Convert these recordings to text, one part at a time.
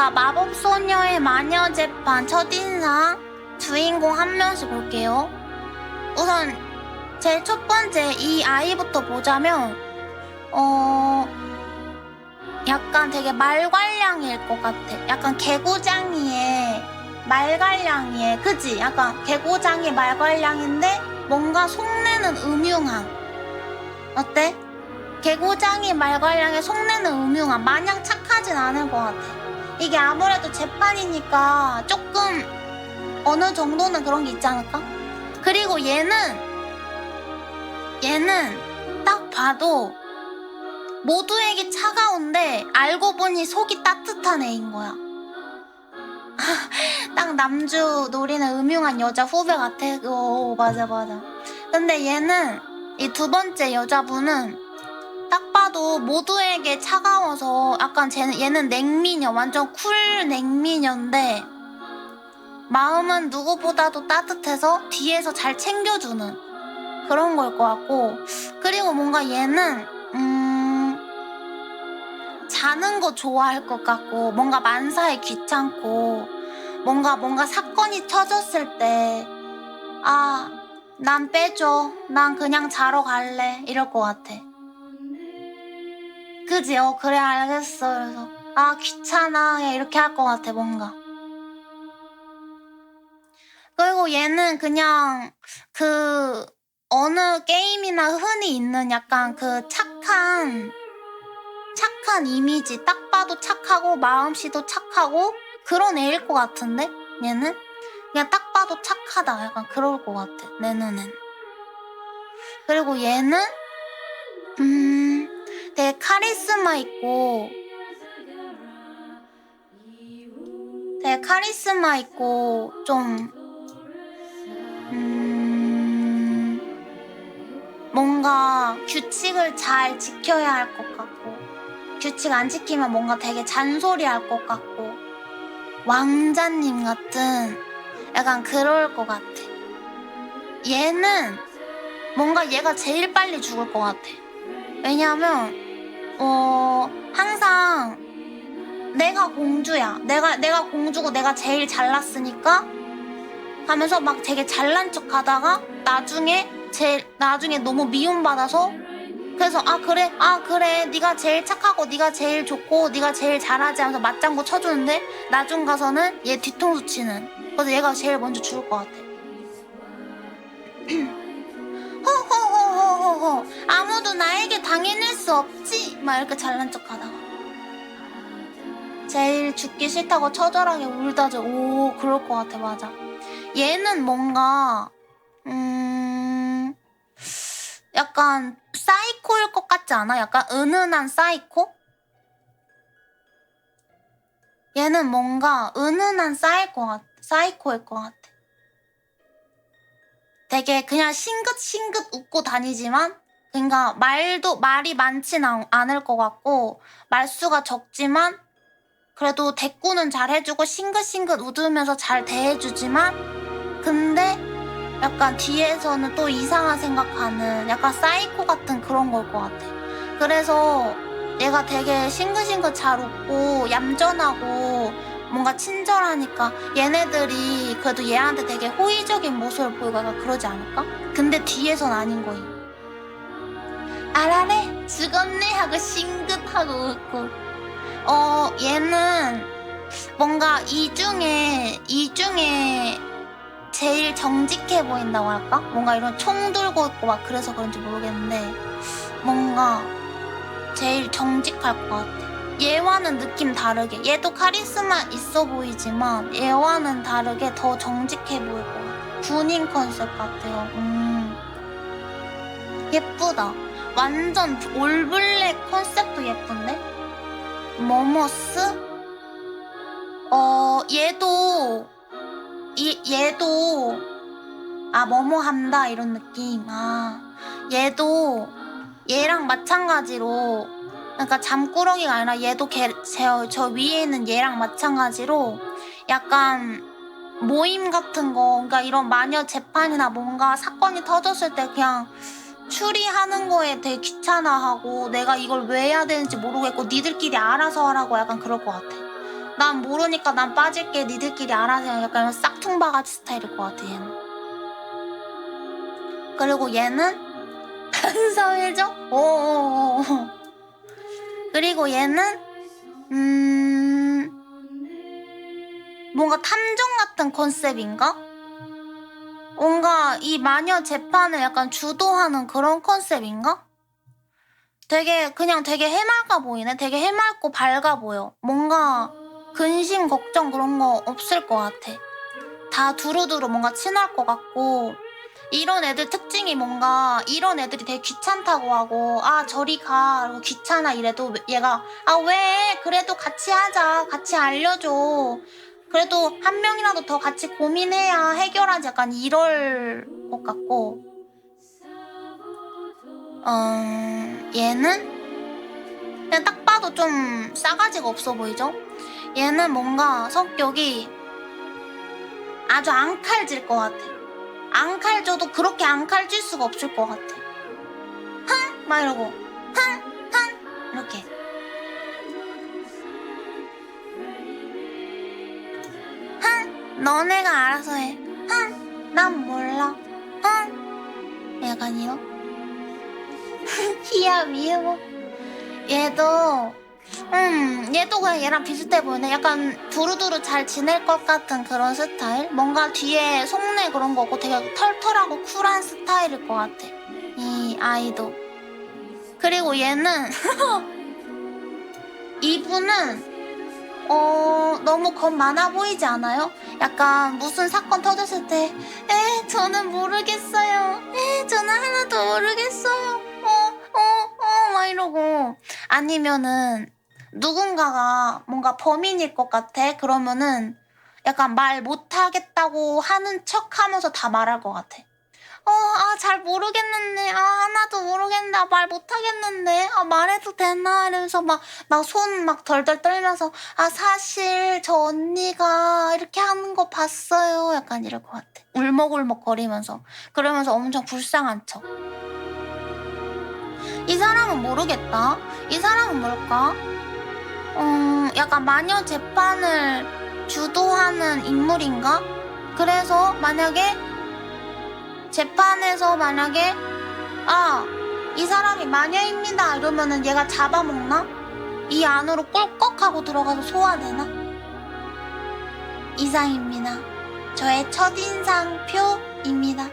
자, 마법소녀의 마녀재판 첫인상 주인공 한 명씩 볼게요. 우선 제일 첫 번째 이 아이부터 보자면 약간 되게 말괄량이일 것 같아. 약간 개구장이의 말괄량이의 그지? 약간 개구장이 말괄량인데 뭔가 속내는 음흉함. 어때? 개구장이 말괄량에 속내는 음흉함. 마냥 착하진 않을 것 같아. 이게 아무래도 재판이니까 조금 어느 정도는 그런 게 있지 않을까? 그리고 얘는 딱 봐도 모두에게 차가운데 알고 보니 속이 따뜻한 애인 거야. 딱 남주 노리는 음흉한 여자 후배 같아. 오, 맞아. 근데 얘는 이 두 번째 여자분은 딱 봐도 모두에게 차가워서 약간 얘는 냉미녀, 완전 쿨 냉미녀인데 마음은 누구보다도 따뜻해서 뒤에서 잘 챙겨주는 그런 걸 것 같고, 그리고 뭔가 얘는 자는 거 좋아할 것 같고, 뭔가 만사에 귀찮고, 뭔가 사건이 터졌을 때 난 빼줘, 난 그냥 자러 갈래 이럴 것 같아. 그지? 그래 알겠어. 그래서 귀찮아 이렇게 할 것 같아 뭔가. 그리고 얘는 그냥 그 어느 게임이나 흔히 있는 약간 그 착한 이미지, 딱 봐도 착하고 마음씨도 착하고 그런 애일 것 같은데? 얘는? 그냥 딱 봐도 착하다, 약간 그럴 것 같아 내 눈엔. 그리고 얘는 되게 카리스마 있고 좀 뭔가 규칙을 잘 지켜야 할 것 같고, 규칙 안 지키면 뭔가 되게 잔소리할 것 같고, 왕자님 같은 약간 그럴 것 같아. 얘는 뭔가 얘가 제일 빨리 죽을 것 같아. 왜냐면 항상 내가 공주야, 내가 공주고 내가 제일 잘났으니까 하면서 막 되게 잘난 척 하다가 나중에 너무 미움받아서, 그래서 그래 네가 제일 착하고 네가 제일 좋고 네가 제일 잘하지 하면서 맞장구 쳐주는데 나중 가서는 얘 뒤통수 치는, 그래서 얘가 제일 먼저 죽을 것 같아. 호호호호호호 아무도 나에게 당해낼 수 없지 막 이렇게 잘난 척 하다가 제일 죽기 싫다고 처절하게 울다지. 오, 그럴 것 같아. 맞아. 얘는 뭔가 약간 사이코일 것 같지 않아? 약간 은은한 사이코? 얘는 뭔가 은은한 사이코일 것 같아. 되게 그냥 싱긋싱긋 웃고 다니지만, 그러니까 말이 많진 않을 것 같고 말수가 적지만 그래도 대꾸는 잘 해주고 싱긋싱긋 웃으면서 잘 대해주지만, 근데 약간 뒤에서는 또 이상한 생각하는 약간 사이코 같은 그런 걸 것 같아. 그래서 얘가 되게 싱긋싱긋 잘 웃고 얌전하고 뭔가 친절하니까 얘네들이 그래도 얘한테 되게 호의적인 모습을 보이고 약간 그러지 않을까? 근데 뒤에선 아닌 거임. 알아래? 죽었네 하고 싱긋하고 웃고. 얘는 뭔가 이 중에 제일 정직해 보인다고 할까? 뭔가 이런 총 들고 있고 막 그래서 그런지 모르겠는데 뭔가 제일 정직할 것 같아. 얘와는 느낌 다르게, 얘도 카리스마 있어 보이지만 얘와는 다르게 더 정직해 보일 것 같아. 군인 컨셉 같아요. 예쁘다. 완전 올블랙 컨셉도 예쁜데? 모모스? 얘도 뭐뭐한다 이런 느낌. 얘도 얘랑 마찬가지로, 그러니까 잠꾸러기가 아니라 얘도 저 위에 있는 얘랑 마찬가지로 약간 모임 같은 거, 그러니까 이런 마녀 재판이나 뭔가 사건이 터졌을 때 그냥 추리하는 거에 되게 귀찮아하고 내가 이걸 왜 해야 되는지 모르겠고 니들끼리 알아서 하라고 약간 그럴 것 같아. 난 모르니까 난 빠질게. 니들끼리 알아서 해. 약간 싹퉁바가지 스타일일 것 같아 얘는. 그리고 얘는 반사회적? 오오오. 그리고 얘는 뭔가 탐정 같은 컨셉인가? 뭔가 이 마녀 재판을 약간 주도하는 그런 컨셉인가? 되게 해맑아 보이네. 되게 해맑고 밝아 보여. 뭔가 근심 걱정 그런 거 없을 것 같아. 다 두루두루 뭔가 친할 것 같고, 이런 애들 특징이 뭔가 이런 애들이 되게 귀찮다고 하고 아 저리 가 그리고 귀찮아 이래도 얘가 아 왜 그래도 같이 하자 같이 알려줘 그래도 한 명이라도 더 같이 고민해야 해결하지 약간 이럴 것 같고 얘는 그냥 딱 봐도 좀 싸가지가 없어 보이죠? 얘는 뭔가 성격이 아주 앙칼질 것 같아. 앙칼져도 그렇게 앙칼질 수가 없을 것 같아. 흥! 막 이러고 흥! 흥! 이렇게 흥! 너네가 알아서 해. 흥! 난 몰라. 흥! 약간 이런 희야 미워. 얘도 그냥 얘랑 비슷해 보이네. 약간 두루두루 잘 지낼 것 같은 그런 스타일? 뭔가 뒤에 속내 그런 거 없고 되게 털털하고 쿨한 스타일일 것 같아. 이 아이도. 그리고 얘는 이분은 너무 겁 많아 보이지 않아요? 약간 무슨 사건 터졌을 때 저는 모르겠어요. 저는 하나도 모르겠어요. 막 이러고 아니면은 누군가가 뭔가 범인일 것 같아. 그러면은 약간 말 못하겠다고 하는 척하면서 다 말할 것 같아. 잘 모르겠는데, 하나도 모르겠는데, 말 못하겠는데, 말해도 되나? 이러면서 막 손 막 덜덜 떨면서, 사실 저 언니가 이렇게 하는 거 봤어요. 약간 이럴 것 같아. 울먹울먹 거리면서. 그러면서 엄청 불쌍한 척. 이 사람은 모르겠다. 이 사람은 뭘까? 약간 마녀 재판을 주도하는 인물인가? 그래서 재판에서 만약에 이 사람이 마녀입니다 이러면은 얘가 잡아먹나? 이 안으로 꿀꺽하고 들어가서 소화되나? 이상입니다. 저의 첫인상표입니다.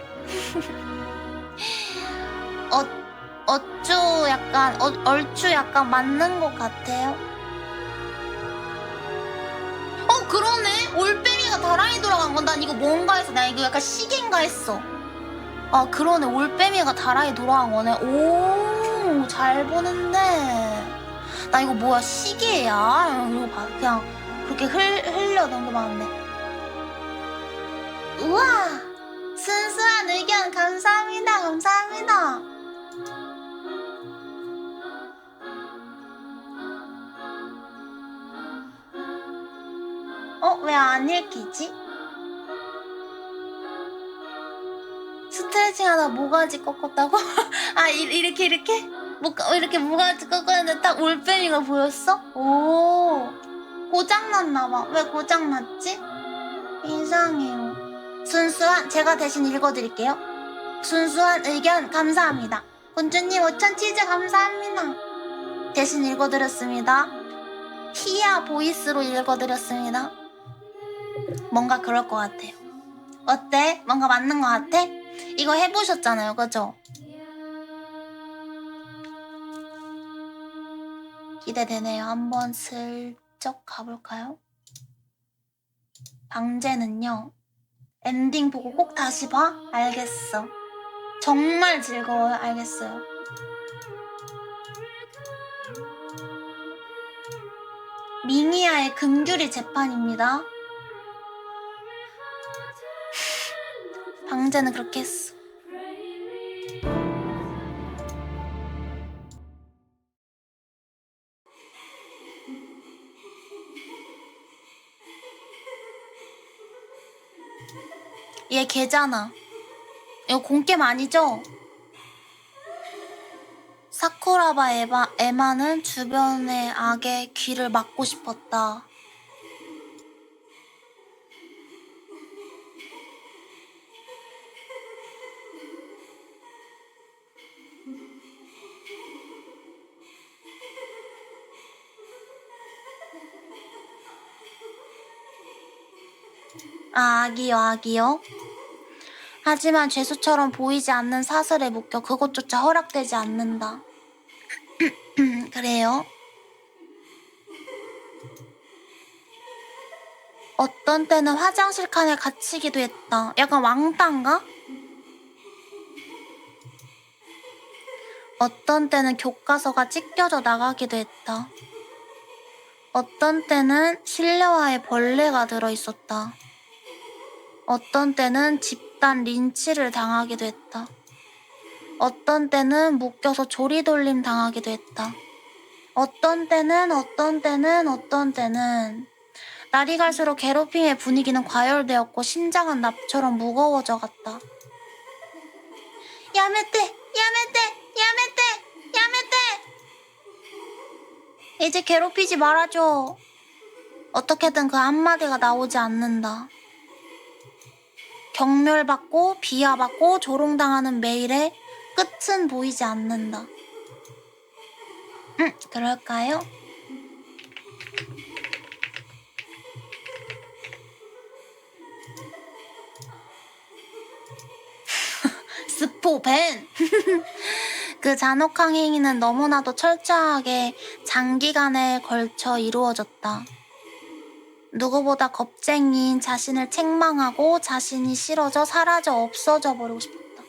얼추 약간 맞는 것 같아요. 그러네. 올빼미가 다랑이 돌아간 건 난 이거 뭔가 했어. 나 이거 약간 시계인가 했어. 그러네. 올빼미가 다랑이 돌아간 거네. 오, 잘 보는데. 나 이거 뭐야, 시계야? 이거 봐. 그냥 그렇게 흘려 넘겨봤네. 우와! 순수한 의견 감사합니다. 감사합니다. 왜 안 읽히지? 스트레칭 하다 모가지 꺾었다고? 이렇게? 이렇게 모가지 꺾었는데 딱 올빼미가 보였어? 오, 고장났나봐. 왜 고장났지? 이상해요. 제가 대신 읽어드릴게요. 순수한 의견 감사합니다. 군주님 5천 치즈 감사합니다. 대신 읽어드렸습니다. 희야 보이스로 읽어드렸습니다. 뭔가 그럴 것 같아요. 어때? 뭔가 맞는 것 같아? 이거 해보셨잖아요, 그죠? 기대되네요. 한번 슬쩍 가볼까요? 방제는요. 엔딩 보고 꼭 다시 봐? 알겠어. 정말 즐거워요. 알겠어요. 미니아의 금규리 재판입니다. 방제는 그렇게 했어. 얘 걔잖아. 이거 공겜 아니죠? 사쿠라바 에마는 주변의 악의 귀를 막고 싶었다. 아, 악이요, 악이요? 하지만 죄수처럼 보이지 않는 사슬에 묶여 그것조차 허락되지 않는다. 그래요? 어떤 때는 화장실 칸에 갇히기도 했다. 약간 왕따인가? 어떤 때는 교과서가 찢겨져 나가기도 했다. 어떤 때는 실내화에 벌레가 들어있었다. 어떤 때는 집단 린치를 당하기도 했다. 어떤 때는 묶여서 조리돌림 당하기도 했다. 어떤 때는 날이 갈수록 괴롭힘의 분위기는 과열되었고 심장은 납처럼 무거워져 갔다. 야메떼! 야메떼! 야메떼! 야메떼! 이제 괴롭히지 말아줘. 어떻게든 그 한마디가 나오지 않는다. 경멸받고 비하받고 조롱당하는 매일에 끝은 보이지 않는다. 그럴까요? 스포벤! 그 잔혹한 행위는 너무나도 철저하게 장기간에 걸쳐 이루어졌다. 누구보다 겁쟁이인 자신을 책망하고 자신이 싫어져 사라져 없어져 버리고 싶었다.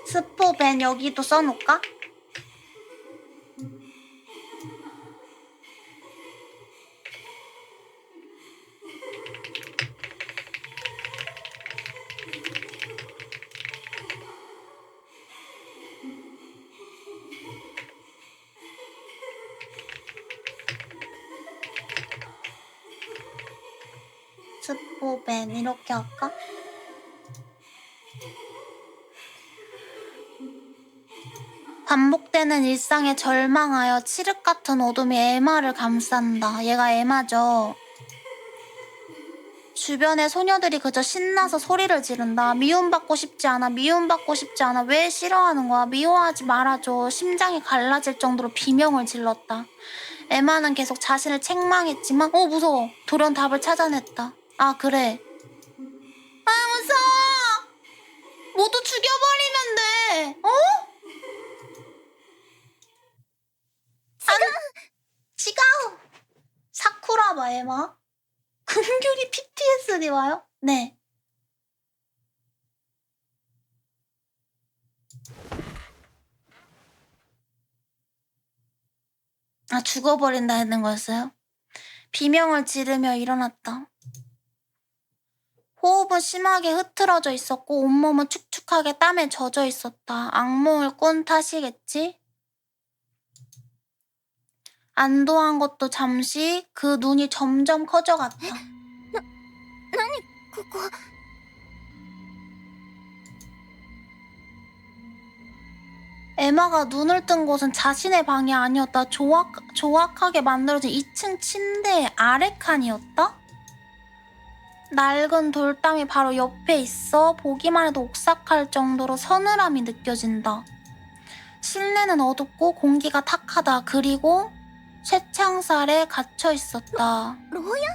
스포벤 여기도 써놓을까? 스포벤 이렇게 할까? 반복되는 일상에 절망하여 칠흑 같은 어둠이 에마를 감싼다. 얘가 에마죠. 주변의 소녀들이 그저 신나서 소리를 지른다. 미움받고 싶지 않아. 미움받고 싶지 않아. 왜 싫어하는 거야? 미워하지 말아줘. 심장이 갈라질 정도로 비명을 질렀다. 에마는 계속 자신을 책망했지만 무서워. 돌연 답을 찾아냈다. 아 그래. 아 무서워. 모두 죽여버리면 돼. 어? 지가우! 사쿠라바 에마? 금귤이 PTSD 와요? 네. 아 죽어버린다 했는 거였어요? 비명을 지르며 일어났다. 호흡은 심하게 흐트러져 있었고 온몸은 축축하게 땀에 젖어 있었다. 악몽을 꾼 탓이겠지? 안도한 것도 잠시 그 눈이 점점 커져갔다. 나니, 그거... 에마가 눈을 뜬 곳은 자신의 방이 아니었다. 조악하게 만들어진 2층 침대 아래 칸이었다? 낡은 돌담이 바로 옆에 있어 보기만 해도 옥삭할 정도로 서늘함이 느껴진다. 실내는 어둡고 공기가 탁하다. 그리고 쇠창살에 갇혀 있었다. 로야?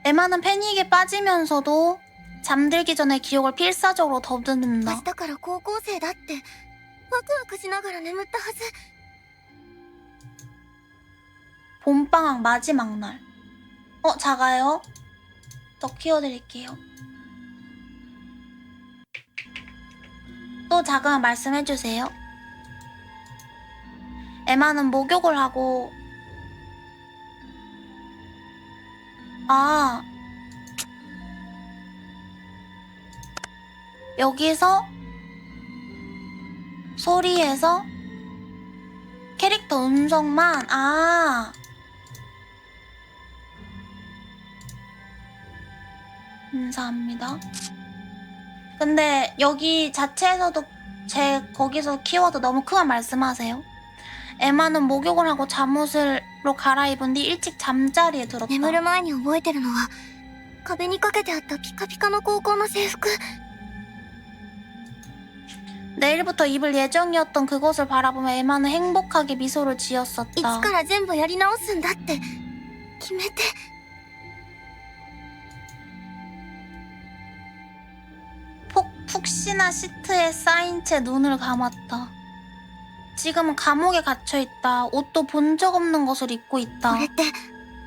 에마는 패닉에 빠지면서도 잠들기 전에 기억을 필사적으로 더듬는다. 明日から高校生だってワクワクしながら眠ったはず。 봄방학 마지막 날. 작아요? 더 키워드릴게요. 또 작으면 말씀해주세요. 에마는 목욕을 하고 여기서 소리에서 캐릭터 음성만 감사합니다. 근데 여기 자체에서도 거기서 키워드 너무 크면 말씀하세요. 에마는 목욕을 하고 잠옷으로 갈아입은 뒤 일찍 잠자리에 들었다. 眠る前に覚えてるのは壁にかけてあったピカピカの高校の制服。 내일부터 입을 예정이었던 그것을 바라보며 에마는 행복하게 미소를 いつ 지었었다. から全部やり直すんだって決めて。 푹신한 시트에 쌓인 채 눈을 감았다. 지금은 감옥에 갇혀있다. 옷도 본 적 없는 것을 입고 こ 있다. れって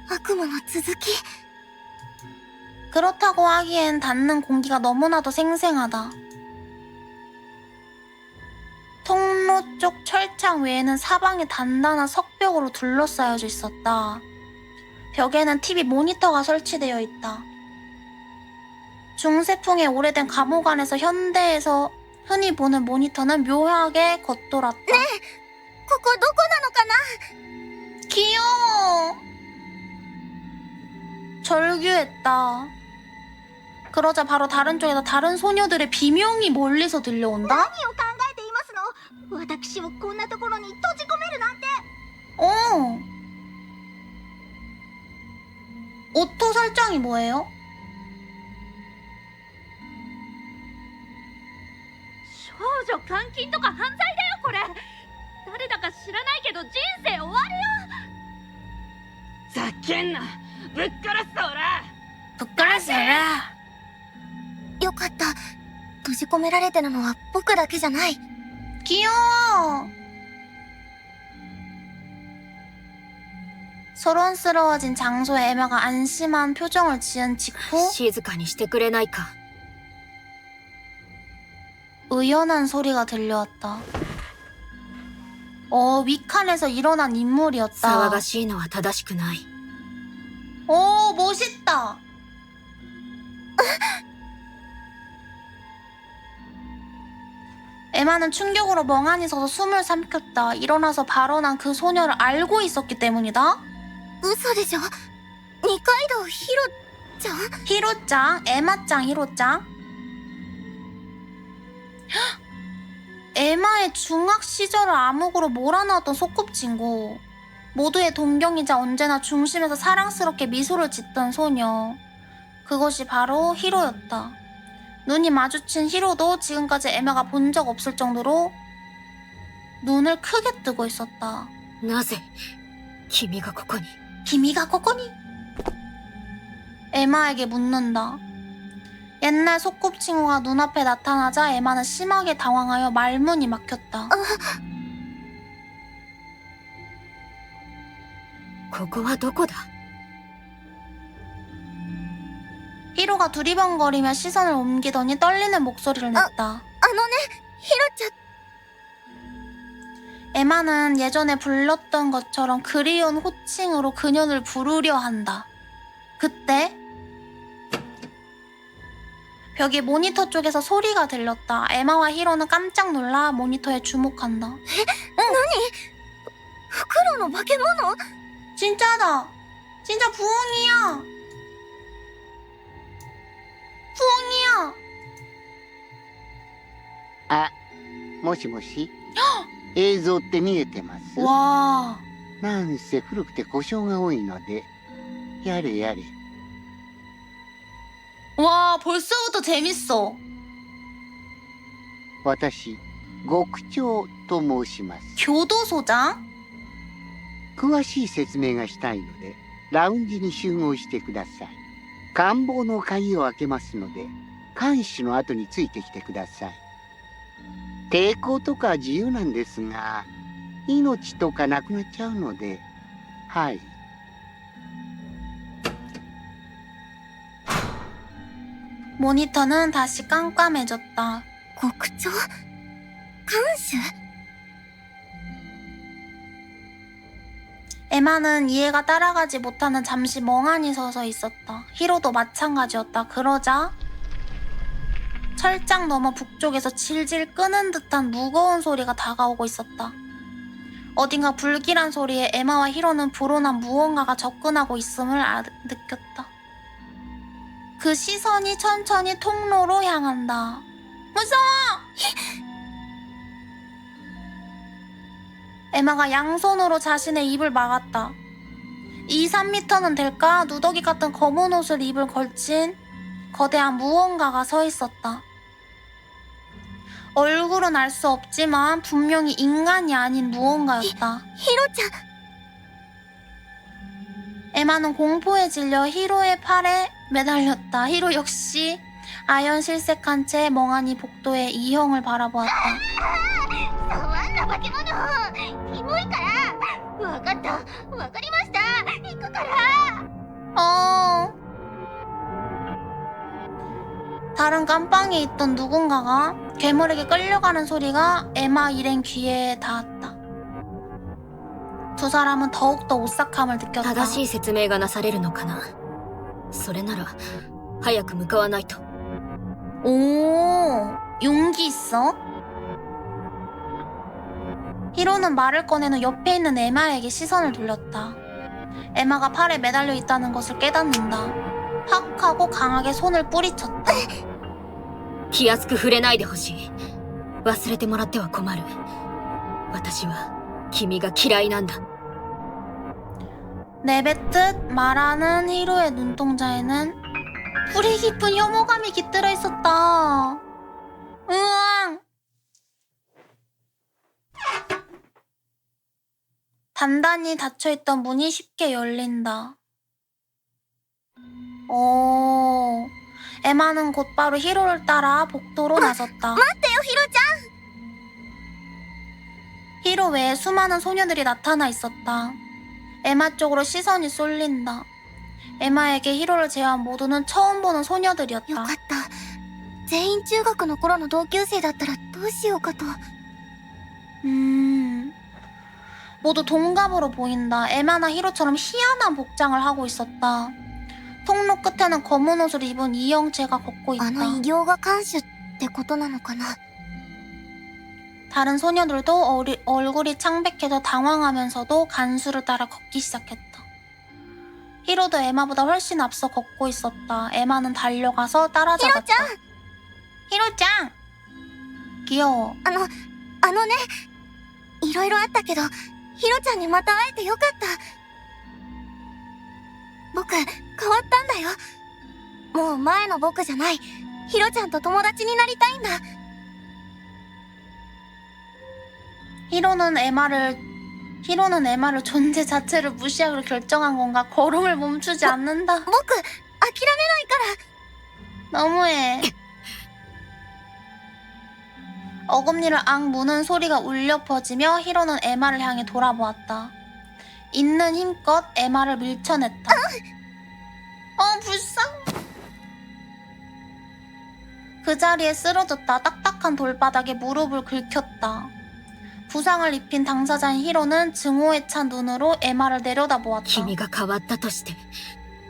悪夢の続き。 그렇다고 하기엔 닿는 공기가 너무나도 생생하다. 통로 쪽 철창 외에는 사방이 단단한 석벽으로 둘러싸여져 있었다. 벽에는 TV 모니터가 설치되어 있다. 중세풍의 오래된 감옥 안에서 현대에서 흔히 보는 모니터는 묘하게 겉돌았다. ここどこなのかな。 귀여워. 절규했다. 그러자 바로 다른 쪽에서 다른 소녀들의 비명이 멀리서 들려온다. 何を考えていますの。私をこんなところに閉じ込めるなんて。 어. 오토 설정이 뭐예요? 少女監禁とか犯罪だよこれ。誰だか知らないけど人生終わるよ。ざけんな、ぶっ殺すぞおら。 부끄러워라. よかった。閉じ込められてるのは僕だけじゃない。 귀여워. 소란스러워진 장소에 에마가 안심한 표정을 지은 직후 静かにしてくれないか。 의연한 소리가 들려왔다. 윗칸에서 일어난 騒 인물이었다. がしいのは正しくない。 멋있다. 에마는 충격으로 멍하니 서서 숨을 삼켰다. 일어나서 발언한 그 소녀를 알고 있었기 때문이다. 嘘でしょ。二階堂ヒロちゃん。 히로짱, 에마짱, 히로짱. 헉! 에마의 중학 시절을 암흑으로 몰아넣었던 소꿉친구. 모두의 동경이자 언제나 중심에서 사랑스럽게 미소를 짓던 소녀. 그것이 바로 히로였다. 눈이 마주친 히로도 지금까지 에마가 본 적 없을 정도로 눈을 크게 뜨고 있었다. なぜ君がここに。 기미가 코코니? 에마에게 묻는다. 옛날 소꿉친구가 눈앞에 나타나자 에마는 심하게 당황하여 말문이 막혔다. ここはどこだ。 히로가 두리번거리며 시선을 옮기더니 떨리는 목소리를 냈다. あのね、ヒロちゃん。 에마는 예전에 불렀던 것처럼 그리운 호칭으로 그녀를 부르려 한다. 그때 벽에 모니터 쪽에서 소리가 들렸다. 에마와 히로는 깜짝 놀라 모니터에 주목한다. フクロウの化け物。 진짜다. 진짜 부엉이야. 부엉이야. あ、もしもし映像って見えてます 와. なんせ古くて故障が多いのでやれやれ 와, 벌써부터 재밌어. 私極長と申します 교도소장? 詳しい説明がしたいのでラウンジに集合してください官房の鍵を開けますので看守の後についてきてください抵抗とか自由なんですが命とかなくなっちゃうのではい 모니터는 다시 깜깜해졌다. 極長看守。 에마는 이해가 따라가지 못하는 잠시 멍하니 서서 있었다. 히로도 마찬가지였다. 그러자 철장 너머 북쪽에서 질질 끄는 듯한 무거운 소리가 다가오고 있었다. 어딘가 불길한 소리에 에마와 히로는 불온한 무언가가 접근하고 있음을 느꼈다. 그 시선이 천천히 통로로 향한다. 무서워! 에마가 양손으로 자신의 입을 막았다. 2, 3m는 될까? 누더기 같은 검은 옷을 입을 걸친 거대한 무언가가 서 있었다. 얼굴은 알 수 없지만 분명히 인간이 아닌 무언가였다. ヒロちゃん。 에마는 공포에 질려 히로의 팔에 매달렸다. 히로 역시 아연 실색한 채 멍하니 복도의 이형을 바라보았다. 触んな化け物。キモいから。わかった。わかりました。行くから。 다른 깜빵에 있던 누군가가 괴물에게 끌려가는 소리가 에마 일행 귀에 닿았다. 두 사람은 더욱더 오싹함을 느꼈다. 正しい説明がなされるのかな。それなら早く向かわないと。 오, 용기 있어? 히로는 말을 꺼낸 후 옆에 있는 에마에게 시선을 돌렸다. 에마가 팔에 매달려 있다는 것을 깨닫는다. 팍 하고 강하게 손을 뿌리쳤다. 気安く触れないでほしい。忘れてもらっては困る。私は君が嫌いなんだ。 내뱉듯 말하는 히로의 눈동자에는 뿌리 깊은 혐오감이 깃들어 있었다. 으앙! 단단히 닫혀있던 문이 쉽게 열린다. 에마는 곧바로 히로를 따라 복도로 나섰다. 待ってよ、ヒロちゃん。 히로 외에 수많은 소녀들이 나타나 있었다. 에마 쪽으로 시선이 쏠린다. 에마에게 히로를 제외한 모두는 처음 보는 소녀들이었다. よかった。全員中学の頃の同級生だったらどうしようかと。 모두 동갑으로 보인다. 에마나 히로처럼 희한한 복장을 하고 있었다. 통로 끝에는 검은 옷을 입은 이영채가 걷고 あ 있다. の異形が看守ってことなのかな。 다른 소녀들도 얼굴이 창백해져 당황하면서도 간수를 따라 걷기 시작했다. 히로도 에마보다 훨씬 앞서 걷고 있었다. 에마는 달려가서 따라잡았다. 히로짱! 귀여워. あのね、いろいろあったけど、ヒロちゃんにまた会えてよかった。僕、変わったんだよ。もう前の僕じゃない。ヒロちゃんと友達になりたいんだ。 히로는 에마를 존재 자체를 무시하기로 결정한 건가? 걸음을 멈추지 않는다. 僕、諦めないから。 너무해. 어금니를 악 무는 소리가 울려 퍼지며 히로는 에마를 향해 돌아보았다. 있는 힘껏 에마를 밀쳐냈다. 불쌍. 그 자리에 쓰러졌다. 딱딱한 돌바닥에 무릎을 긁혔다. 부상을 입힌 당사자인 히로는 증오에 찬 눈으로 에마를 내려다보았다. 君が変わったとして、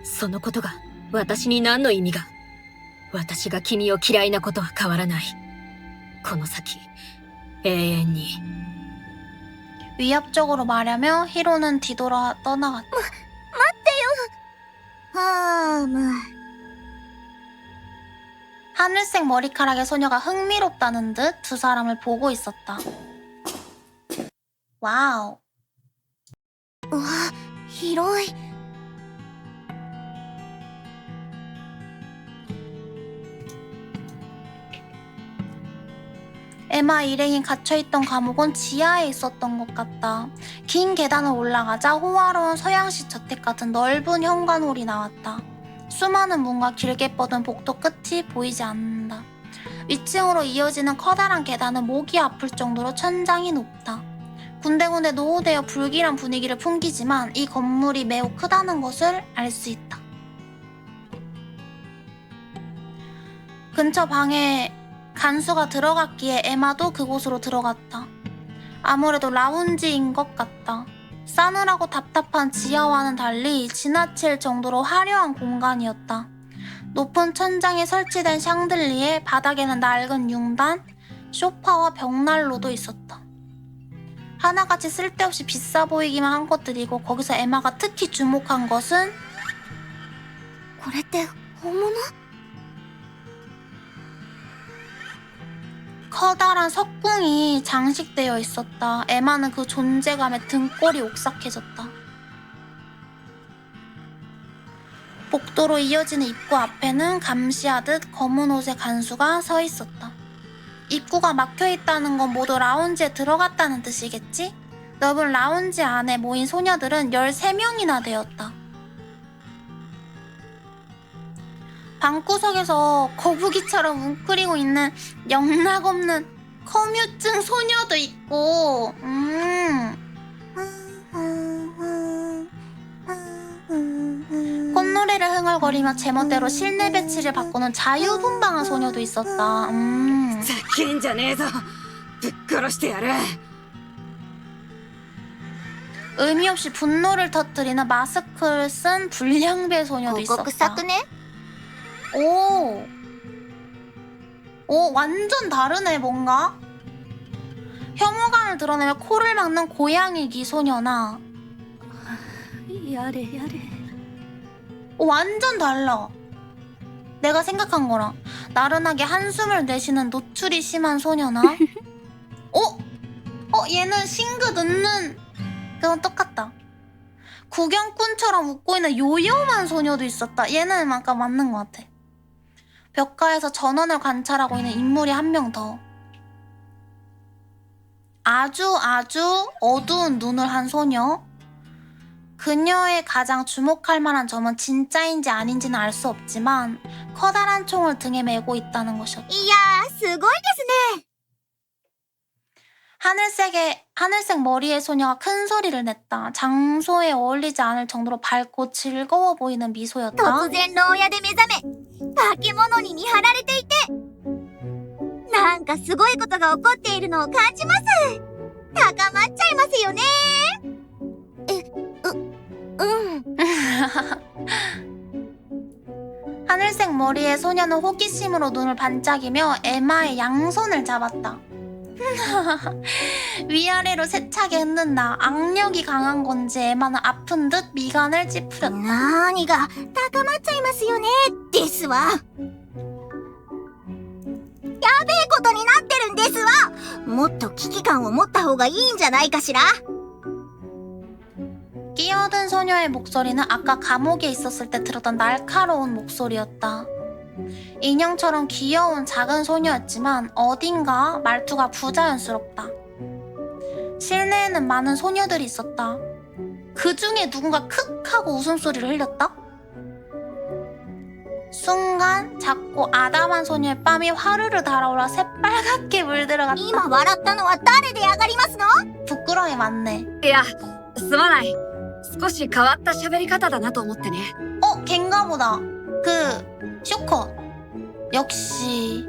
そのことが私に何の意味が。私が君を嫌いなことは変わらない。この先、永遠に。 위협적으로 말하며 히로는 뒤돌아 떠나갔다. はーむ。 하늘색 머리카락의 소녀가 흥미롭다는 듯 두 사람을 보고 있었다. 와우. うわ、広い。 에마 일행이 갇혀있던 감옥은 지하에 있었던 것 같다. 긴 계단을 올라가자 호화로운 서양식 저택 같은 넓은 현관홀이 나왔다. 수많은 문과 길게 뻗은 복도 끝이 보이지 않는다. 위층으로 이어지는 커다란 계단은 목이 아플 정도로 천장이 높다. 군데군데 노후되어 불길한 분위기를 풍기지만 이 건물이 매우 크다는 것을 알 수 있다. 근처 방에 간수가 들어갔기에 에마도 그곳으로 들어갔다. 아무래도 라운지인 것 같다. 싸늘하고 답답한 지하와는 달리 지나칠 정도로 화려한 공간이었다. 높은 천장에 설치된 샹들리에 바닥에는 낡은 융단, 소파와 벽난로도 있었다. 하나같이 쓸데없이 비싸 보이기만 한 것들이고 거기서 에마가 특히 주목한 것은 これって本物？ 커다란 석궁이 장식되어 있었다. 에마는 그 존재감에 등골이 옥삭해졌다. 복도로 이어지는 입구 앞에는 감시하듯 검은 옷의 간수가 서 있었다. 입구가 막혀있다는 건 모두 라운지에 들어갔다는 뜻이겠지? 넓은 라운지 안에 모인 소녀들은 13명이나 되었다. 방구석에서 거북이처럼 웅크리고 있는 영락없는 커뮤증 소녀도 있고, 꽃노래를 흥얼거리며 제멋대로 실내 배치를 바꾸는 자유분방한 소녀도 있었다. ざけんじゃねえぞ。ぶっ殺してやる。 의미 없이 분노를 터뜨리는 마스크를 쓴 불량배 소녀도 広告 있었다. 作ね。 오, 완전 다르네 뭔가. 혐오감을 드러내며 코를 막는 고양이기 소녀나 やれやれ。 완전 달라. 내가 생각한 거랑 나른하게 한숨을 내쉬는 노출이 심한 소녀나 얘는 싱긋 웃는 그건 똑같다. 구경꾼처럼 웃고 있는 요염한 소녀도 있었다. 얘는 아까 맞는 것 같아. 벽가에서 전원을 관찰하고 있는 인물이 한 명 더. 아주 어두운 눈을 한 소녀. 그녀의 가장 주목할 만한 점은 진짜인지 아닌지는 알 수 없지만 커다란 총을 등에 메고 있다는 것이었다. いやー、すごいですね。 하늘색 머리의 소녀가 큰 소리를 냈다. 장소에 어울리지 않을 정도로 밝고 즐거워 보이는 미소였다. 突然牢屋で目覚め、化け物に見張られていて、なんかすごいことが起こっているのを感じます。高まっちゃいますよね。하늘색 머리의 소녀는 호기심으로 눈을 반짝이며 에마의 양손을 잡았다. 위아래로 세차게 흔든다. 악력이 강한 건지 에마는 아픈 듯 미간을 찌푸렸다. 何が高まっちゃいますよねですわ。やべえことになってるんですわ。もっと危機感を持った方がいいんじゃないかしら。 끼어든 소녀의 목소리는 아까 감옥에 있었을 때 들었던 날카로운 목소리였다. 인형처럼 귀여운 작은 소녀였지만 어딘가 말투가 부자연스럽다. 실내에는 많은 소녀들이 있었다. 그 중에 누군가 크 하고 웃음소리를 흘렸다. 순간 작고 아담한 소녀의 뺨이 화르르 달아올라 새빨갛게 물들어갔다. 今笑ったのは誰で上がりますの？ 부끄러움이 많네. いや、すまない。少し変わった喋り方だなと思ってね。 걘가 보다. 슈커. 역시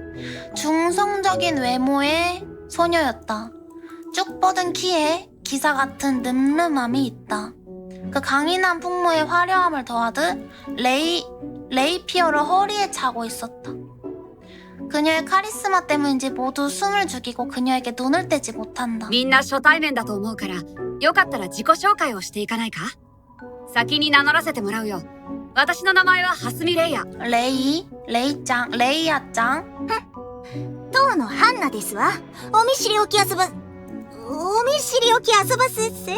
중성적인 외모의 소녀였다. 쭉 뻗은 키에 기사 같은 늠름함이 있다. 그 강인한 풍모에 화려함을 더하듯 레이피어를 허리에 차고 있었다. 그녀의 카리스마 때문인지 모두 숨을 죽이고 그녀에게 눈을 떼지 못한다. みんな初対面だと思うから、よかったら自己紹介をしていかないか？先に名乗らせてもらうよ。私の名前は蓮見レイヤ。레이야짱. 当のハンナですわ。お見知りおき遊ばすっす。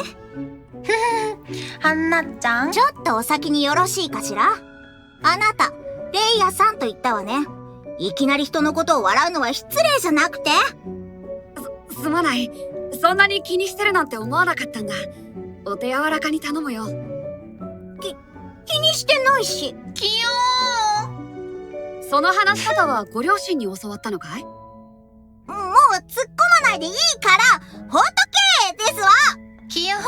한나짱. ちょっとお先によろしいかしら。あなた、レイヤさんと言ったわね。いきなり人のことを笑うのは失礼じゃなくて。すまない。そんなに気にしてるなんて思わなかったんだ。お手柔らかに頼むよ。気にしてないし。 귀여워. その話し方はご両親に教わったのかい？もう突っ込まないでいいからほっとけですわ。 귀여워.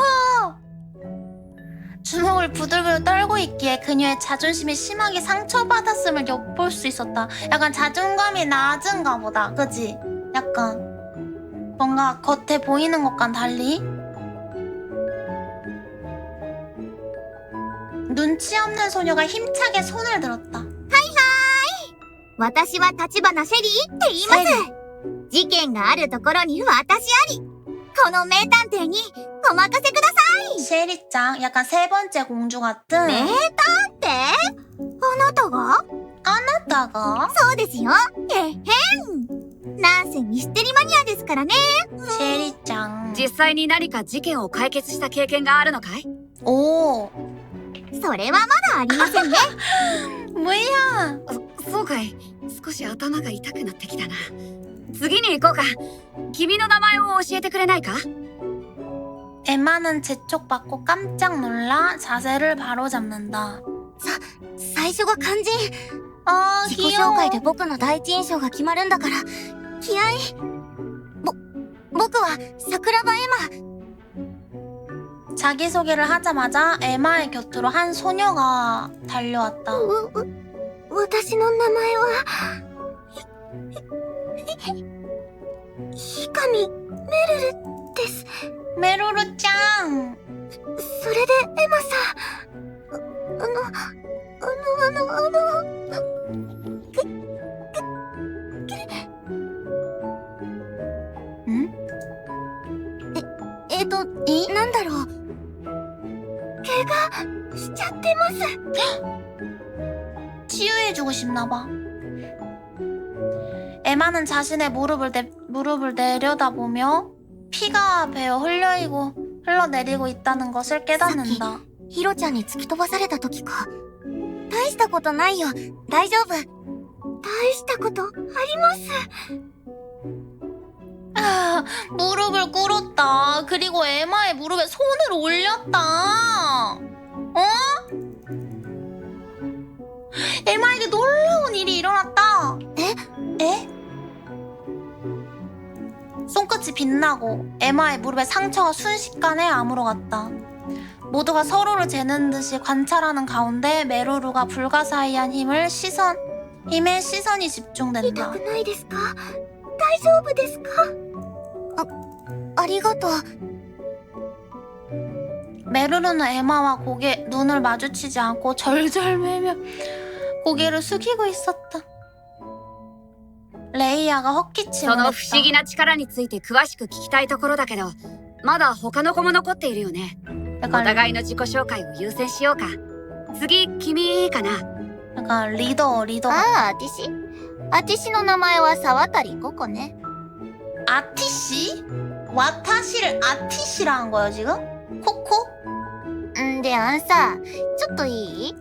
주먹을 부들부들 떨고 있기에 그녀의 자존심이 심하게 상처받았음을 엿볼 수 있었다. 약간 자존감이 낮은가 보다. 그치? 약간 뭔가 겉에 보이는 것과는 달리 눈치 없는 소녀가 힘차게 손을 들었다. 私は立花シェリーって言います。事件があるところに私あり。この名探偵にお任せください。 셰리짱 약간 세 번째 공주 같은. 名探偵？あなたが？ 아나다가 そうですよ。へん。なんせミステリマニアですからね。 셰리짱. 実際に何か事件を解決した経験があるのかい？ 오それはまだありませんね。뭐야? そうかい。少し頭が痛くなってきたな。次に行こうか。君の名前を教えてくれないか？ 에마는 재촉받고 깜짝 놀라 자세를 바로잡는다. 最初が肝心。 아 自己紹 귀여워. 介で僕の第一印象が決まるんだから、気合い。僕は桜庭エマ。 자기소개를 하자마자 에마의 곁으로 한 소녀가 달려왔다. 私の名前は、ひかみメルルです。 메로루 짱! それでエマさん、응? なんだろう。怪我しちゃってます。 치유해주고 싶나봐. 에마는 자신의 무릎을 내려다보며 피가 배어 흘러내리고 있다는 것을 깨닫는다. ヒロちゃんに突き飛ばされた時か。大したことないよ。大丈夫。大したことあります。 아, 무릎을 꿇었다. 그리고 에마의 무릎에 손을 올렸다. 어? 에마에게 놀라운 일이 일어났다. 에? 손끝이 빛나고 에마의 무릎에 상처가 순식간에 아물어갔다. 모두가 서로를 재는 듯이 관찰하는 가운데 메로루가 불가사의한 힘에 시선이 집중된다. 痛くないですか？大丈夫ですか？ありがとう。 메루루는 에마와 눈을 마주치지 않고 절절매며 고개를 숙이고 있었다. 레이야가 헛기침을 その不思議 했다. な力について詳しく聞きたいところだけど、まだ他の子も残っているよね。お 약간, 互いの自己紹介を優先しようか。次、君かな。 약간 리더 ああ、私の名前は沢渡ココね。 아티씨? 와타시를 아티시라 한 거예요 지금? 코코? んであんさ、ちょっといい？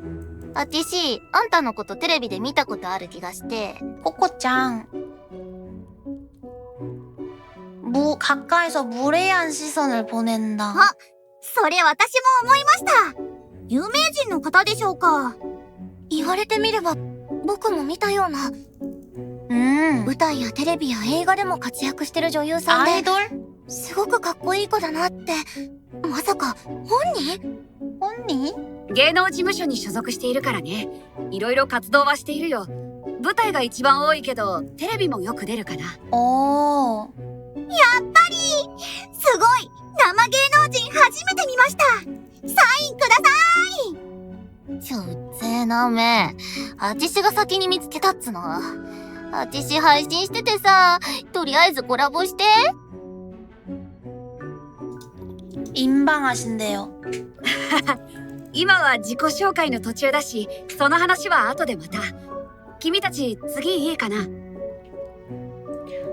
私、あんたのことテレビで見たことある気がして。 코코짱. 가까이서 무례한 시선을 보낸다. それ私も思いました。有名人の方でしょうか？言われてみれば、僕も見たような。舞台やテレビや映画でも活躍してる女優さんで、 아이돌? すごくかっこいい子だなって。まさか本人？ 언니? 芸能事務所に所属しているからね。いろいろ活動はしているよ。舞台が一番多いけど、テレビもよく出るかな。 오. やっぱりすごい生芸能人初めて見ました。サインください。うっぜえなおめえ。あちしが先に見つけたっつの。あちし配信しててさ、とりあえずコラボして。 인방하신대요. 今は自己紹介の途中だし、その話は後でまた。君たち次いいかな。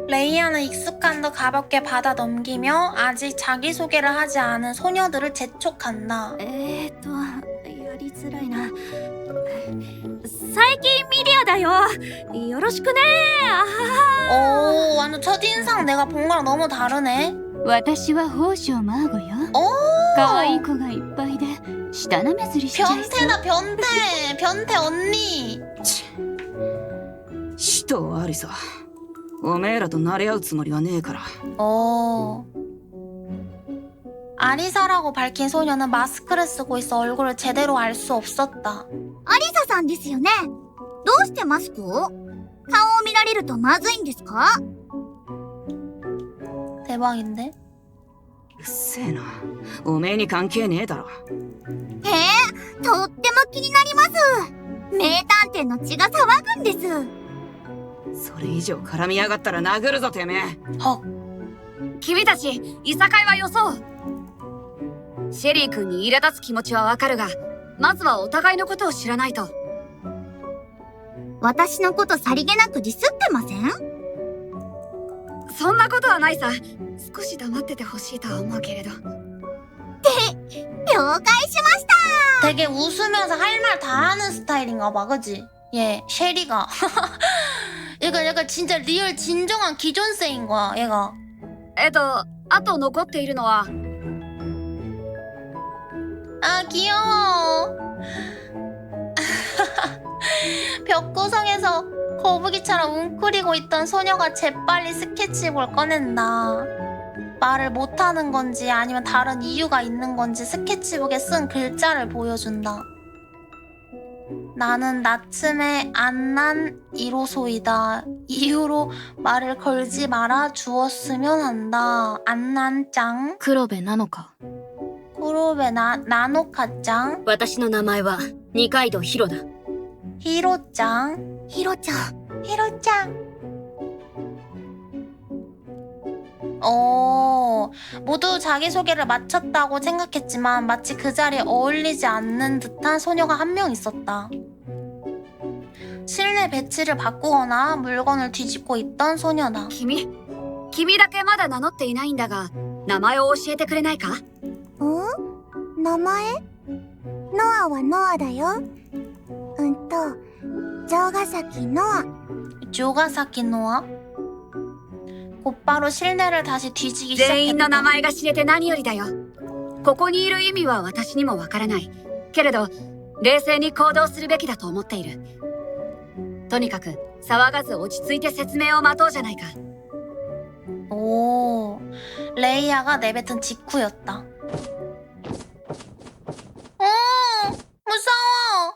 레이야는 익숙한 듯 가볍게 받아 넘기며 아직 자기소개를 하지 않은 소녀들을 재촉한다. やりづらいな。最近ミディアだよ。よろしくね。오, 완전 첫인상 내가 본 거랑 너무 다르네. 私は宝生マーゴよ。 오! 可愛い子がいっぱいで舌なめずりしちゃいそう。 변태다 변태 언니. 人ありさ。おめえらと慣れ合うつもりはねえから。 오. 아리사라고 밝힌 소녀는 마스크를 쓰고 있어 얼굴을 제대로 알 수 없었다. アリサさんですよね。どうしてマスクを？顔を見られるとまずいんですか？ 대박인데? うっせえな。おめえに関係ねえだろ。とっても気になります。名探偵の血が騒ぐんです。それ以上絡みやがったら殴るぞてめえ。 君たち、いさかいはよそう。シェリー君に苛立つ気持ちはわかるが、まずはお互いのことを知らないと。私のことさりげなくディスってません？そんなことはないさ。少し黙っててほしいとは思うけれど。え了解しました 되게 웃으면서 할 말 다 하는 스타일인가 봐, 그지? 얘, 쉐리가. 약간 진짜 리얼 진정한 기존세인 거야, 얘가. あと残っているのは 아, 귀여워. 벽구성에서 거북이처럼 웅크리고 있던 소녀가 재빨리 스케치북을 꺼낸다. 말을 못하는 건지 아니면 다른 이유가 있는 건지 스케치북에 쓴 글자를 보여준다. 나는 나침에 안 난 이로소이다. 이유로 말을 걸지 말아 주었으면 한다. 안 난 짱. 黒部なのか 그룹의 나노카 짱. 私の名前は二階堂ヒロだ。 히로 짱. ヒロちゃん 히로 짱. 모두 자기소개를 마쳤다고 생각했지만 마치 그 자리에 어울리지 않는 듯한 소녀가 한 명 있었다. 실내 배치를 바꾸거나 물건을 뒤집고 있던 소녀다. 君だけまだ名乗っていないんだが名前を教えてくれないか名前ノアはノアだよ城ヶ崎ノア 조가사키 노아. 곧바로 실내를 다시 뒤지기 全員の名 시작했다. 前が知れて何よりだよここにいる意味は私にもわからないけれど冷静に行動するべきだと思っているとにかく騒がず落ち着いて説明を待とうじゃないか 오, 레이아가 내뱉은 직후였다. 무서워!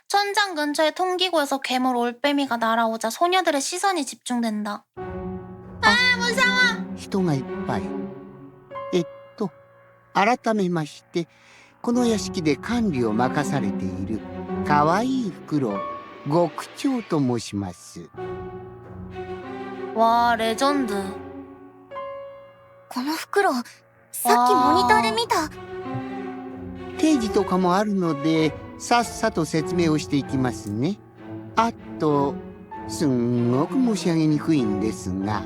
천장 근처의 통기구에서 괴물 올빼미가 날아오자 소녀들의 시선이 집중된다. 무서워! 人がいっぱい。改めまして、この屋敷で管理を任されているかわいいフクロウ、極長と申します。 와, 레전드. この袋さっきモニターで見た定時とかもあるので、さっさと説明をしていきますね。あと、すんごく申し上げにくいんですが、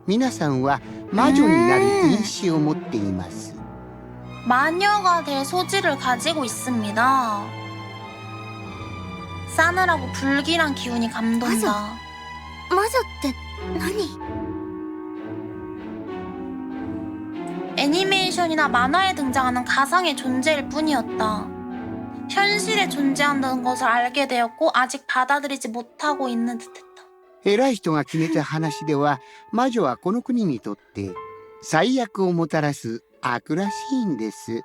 皆さんは魔女になる因子を持っています。 마녀가 될 소질을 가지고 있습니다. 싸늘하고 불길한 기운이 감돈다. 魔女って何 애니메이션이나 만화에 등장하는 가상의 존재일 뿐이었다. 현실에 존재한다는 것을 알게 되었고 아직 받아들이지 못하고 있는 듯했다. 偉い人が決めた話では、魔女はこの国にとって最悪をもたらす悪らしいんです。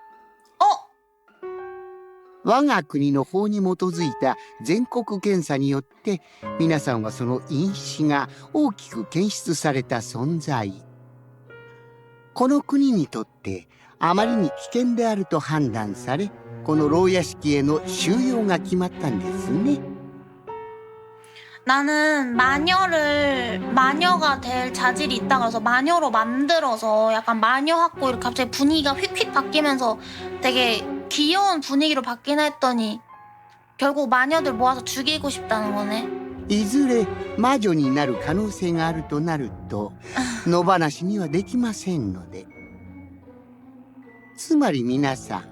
我が国の法に基づいた全国検査によって皆さんはその因子が大きく検出された存在。この国にとってあまりに危険であると判断され、この牢屋敷への収容が決まったんですね。 나는 마녀가 될 자질이 있다 그래서 마녀로 만들어서 약간 마녀 학고 이렇게 갑자기 분위기가 휙휙 바뀌면서 되게 귀여운 분위기로 바뀌나 했더니 결국 마녀들 모아서 죽이고 싶다는 거네. いずれ魔女になる可能性があるとなると野放しにはできませんので。つまり皆さん、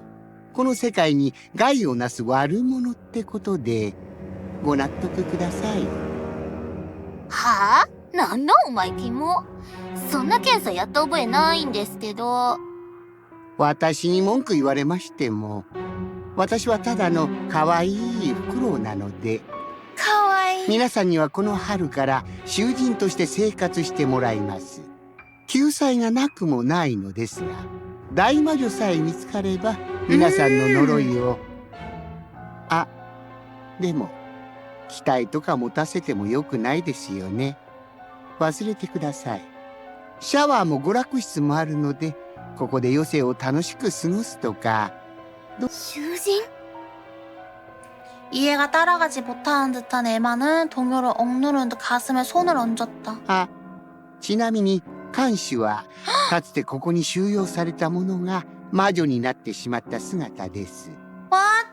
この世界に害をなす悪者ってことでご納得ください。はあなんだお前キモそんな検査やった覚えないんですけど私に文句言われましても、私はただの可愛いフクロウなので、 카와이. 皆さんにはこの春から囚人として生活してもらいます。救済がなくもないのですが、大魔女さえ見つかれば皆さんの呪いを。あ、でも期待とか持たせてもよくないですよね。忘れてください。シャワーも娯楽室もあるので、ここで余生を楽しく過ごすとか。囚人 이해가 따라가지 못하는 듯한 에마는 동요를 억누르는 듯 가슴에 손을 얹었다. あ、ちなみに看守はかつてここに収容された者が魔女になってしまった姿です。 What?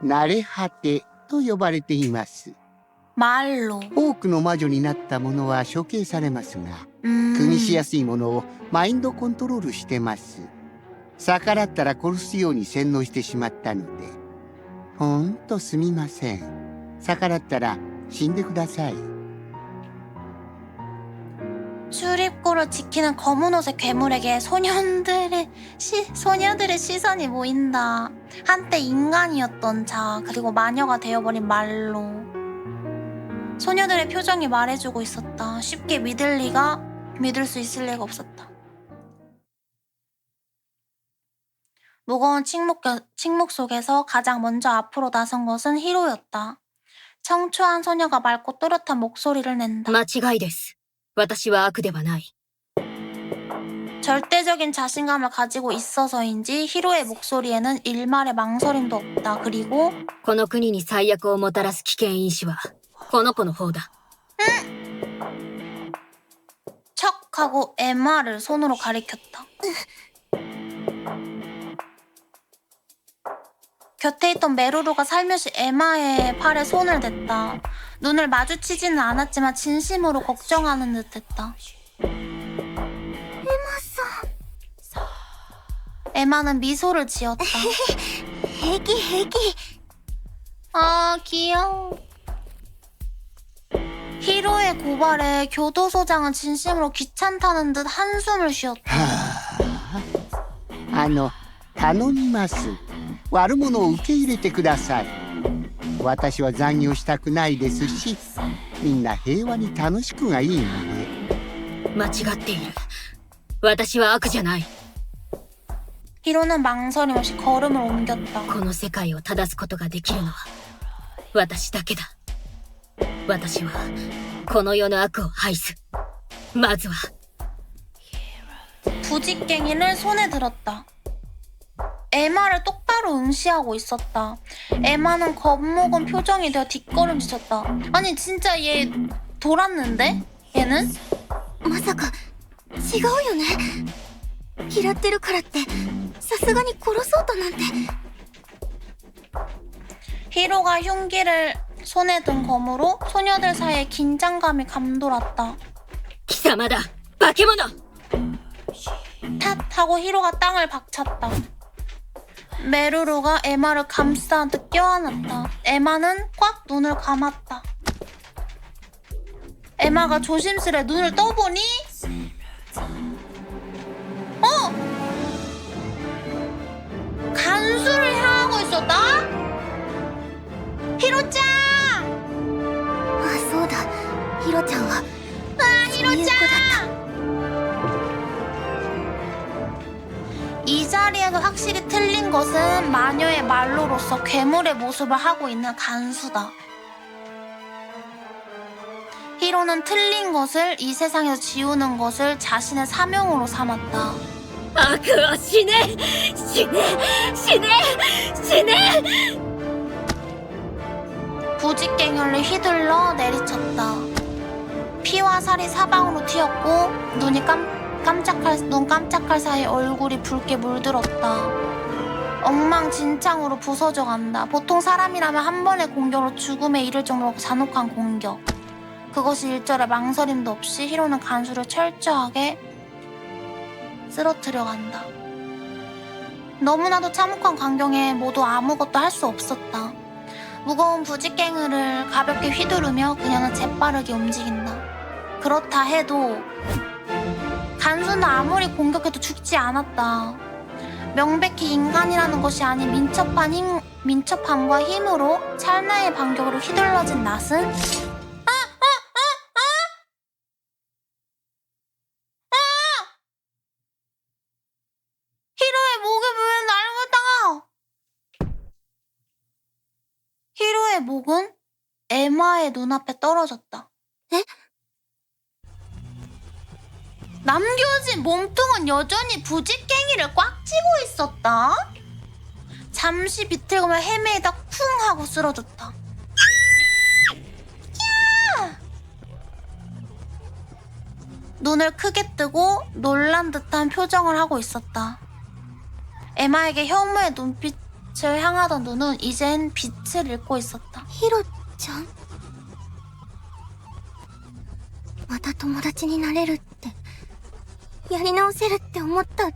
慣れ果てと呼ばれています。 말로. 多くの魔女になった者は処刑されますが、 음. 組みしやすいものをマインドコントロールしてます。逆らったら殺すように洗脳してしまったので、ほんとすみません。逆らったら死んでください。 출입구를 지키는 검은 옷의 괴물에게 소녀들의 시선이 모인다. 한때 인간이었던 자, 그리고 마녀가 되어버린 말로. 소녀들의 표정이 말해주고 있었다. 쉽게 믿을 수 있을 리가 없었다. 무거운 침묵 속에서 가장 먼저 앞으로 나선 것은 히로였다. 청초한 소녀가 맑고 또렷한 목소리를 낸다. 間違いです。私は悪ではない。 절대적인 자신감을 가지고 있어서인지 히로의 목소리에는 일말의 망설임도 없다. 그리고 この国に最悪をもたらす危険因子はこの子の方だ。 척하고 에마를 손으로 가리켰다. 곁에 있던 메루루가 살며시 에마의 팔에 손을 댔다. 눈을 마주치지는 않았지만 진심으로 걱정하는 듯했다. 에마는 미소를 지었다. 애기. 아, 귀여워. 히로의 고발에 교도소장은 진심으로 귀찮다는 듯 한숨을 쉬었다. 頼みます。悪者を受け入れてください。私は残業したくないですし、みんな平和に楽しくがいいので。間違っている。私は悪じゃない。 히로는 망설임 없이 걸음을 옮겼다. この世界を正すことができるのは私だけだ。私はこの世の悪を排す。まずは 부직갱이를 손에 들었다. 에마를 똑바로 응시하고 있었다. 에마는 겁먹은 표정이 되어 뒷걸음질쳤다. 아니 진짜 얘 돌았는데? 얘는? まさか違うよね。嫌ってるからってさすがに殺そうとなんて。 히로가 흉기를 손에 든 검으로 소녀들 사이에 긴장감이 감돌았다. 貴様だ化け物。 탓 하고 히로가 땅을 박찼다. 메루루가 에마를 감싸는 듯 껴안았다. 에마는 꽉 눈을 감았다. 에마가 조심스레 눈을 떠보니 간수를 향하고 있었다? 히로짱! あ、そうだ。ヒロちゃんは 히로짱! 이 자리에도 확실히 틀린 것은 마녀의 말로로서 괴물의 모습을 하고 있는 간수다. 히로는 틀린 것을 이 세상에서 지우는 것을 자신의 사명으로 삼았다. 悪を死ね死ね死ね死ね。 부직갱이를 휘둘러 내리쳤다. 피와 살이 사방으로 튀었고 눈 깜짝할 사이 얼굴이 붉게 물들었다. 엉망진창으로 부서져 간다. 보통 사람이라면 한 번의 공격으로 죽음에 이를 정도로 잔혹한 공격. 그것이 일절의 망설임도 없이 히로는 간수를 철저하게 쓰러뜨려 간다. 너무나도 참혹한 광경에 모두 아무것도 할 수 없었다. 무거운 부직갱이를 가볍게 휘두르며 그녀는 재빠르게 움직인다. 그렇다 해도 간수는 아무리 공격해도 죽지 않았다. 명백히 인간이라는 것이 아닌 민첩함과 힘으로 찰나의 반격으로 휘둘러진 낫은 히로의 목에 왜 날아갔다가 히로의 목은 에마의 눈앞에 떨어졌다. 에? 남겨진 몸통은 여전히 부직갱이를 꽉 쥐고 있었다. 잠시 비틀거며 헤매이다 쿵 하고 쓰러졌다. 눈을 크게 뜨고 놀란 듯한 표정을 하고 있었다. 에마에게 혐오의 눈빛을 향하던 눈은 이젠 빛을 잃고 있었다. ヒロちゃんまた友達になれるってやり直せるって思った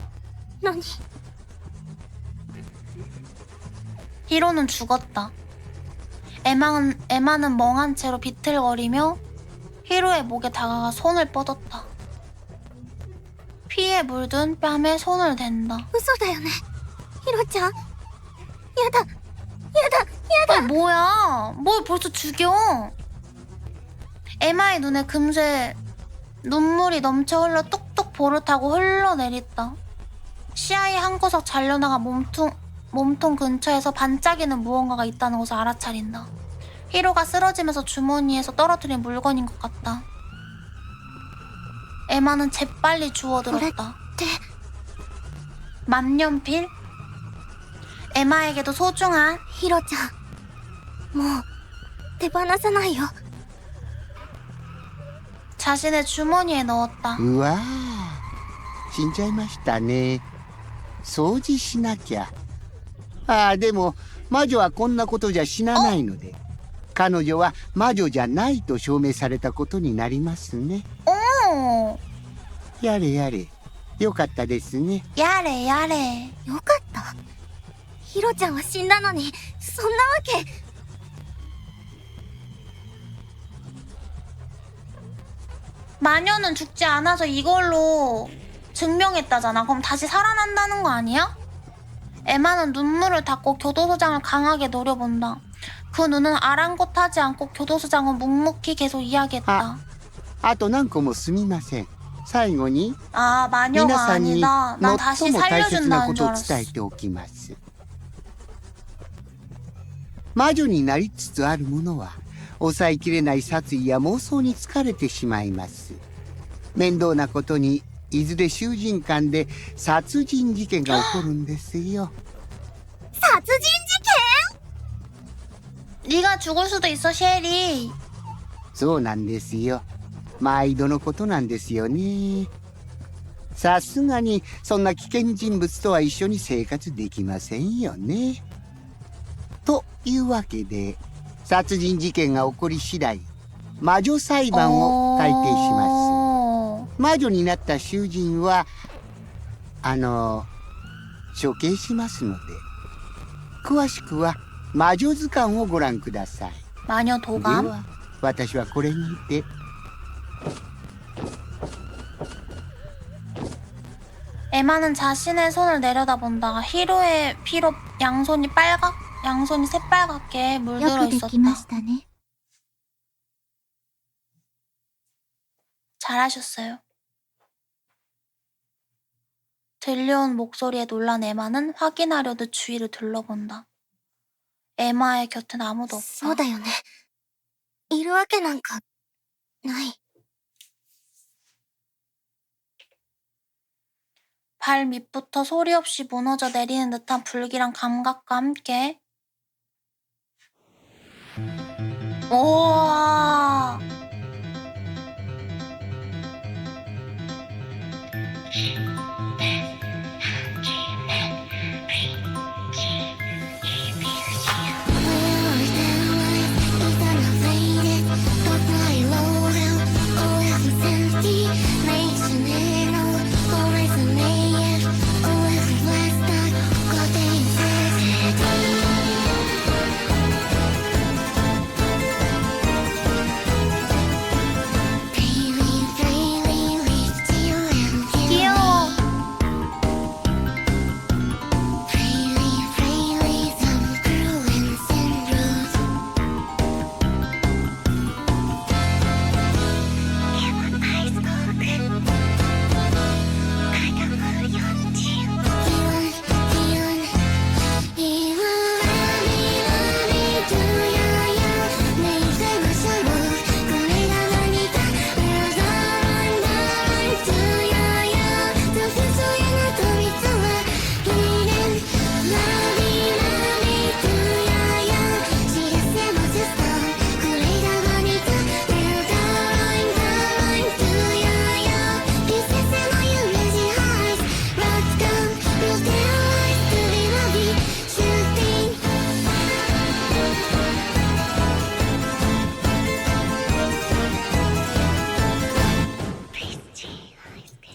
のに 히로는 죽었다. 에마는 멍한 채로 비틀거리며 히로의 목에 다가가 손을 뻗었다. 피에 물든 뺨에 손을 댄다. 嘘だよねヒロちゃんやだやだ 아니 뭐야? 뭘 벌써 죽여? 에마의 눈에 금세 눈물이 넘쳐 흘러 뚝뚝 볼을 타고 흘러내렸다. 시야의 한 구석 잘려나가 몸통 근처에서 반짝이는 무언가가 있다는 것을 알아차린다. 히로가 쓰러지면서 주머니에서 떨어뜨린 물건인 것 같다. 에마는 재빨리 주워들었다. 만년필? 에마에게도 소중한 ヒロちゃんもう手放さないよ 자신의 주머니에 넣었다. うわー、死んじゃいましたね。掃除しなきゃ。でも魔女はこんなことじゃ死なないので、彼女は魔女じゃないと証明されたことになりますね。 오, やれやれ、よかったですね。 야래 야래. よかったヒロちゃんは死んだのにそんなわけ 마녀는 죽지 않아서 이걸로 증명했다잖아. 그럼 다시 살아난다는 거 아니야? 에마는 눈물을 닦고 교도소장을 강하게 노려본다. 그 눈은 아랑곳하지 않고 교도소장은 묵묵히 계속 이야기했다. あと何個もすみません。最後に 아, 마녀가 皆さんに 아니다. 난 다시 最も大切な 살려준다는 こ 줄 とを 알았어. 伝えておきます。魔女になりつつある者は抑えきれない殺意や妄想に疲れてしまいます。面倒なことにいずれ囚人間で殺人事件が起こるんですよ。殺人事 네가 죽을 수도 있어, 셰리. そうなんですよ。毎度のことなんですよね。さすがにそんな危険人物とは一緒に生活できませんよね。というわけで殺人事件が起こり次第魔女裁判を改定します。 오. 魔女になった囚人は処刑しますので、詳しくは魔女図鑑をご覧ください。 마녀 で 도감. は私はこれにて。 에마는 자신의 손을 내려다본다가 히로의 피로 양손이 새빨갛게 よ 물들어 くできま 있었다. したね 잘하셨어요. 들려온 목소리에 놀란 에마는 확인하려듯 주위를 둘러본다. 에마의 곁엔 아무도 そう 없다. だよねいるわけなんかない 발 밑부터 소리 없이 무너져 내리는 듯한 불길한 감각과 함께 우와 귀여워.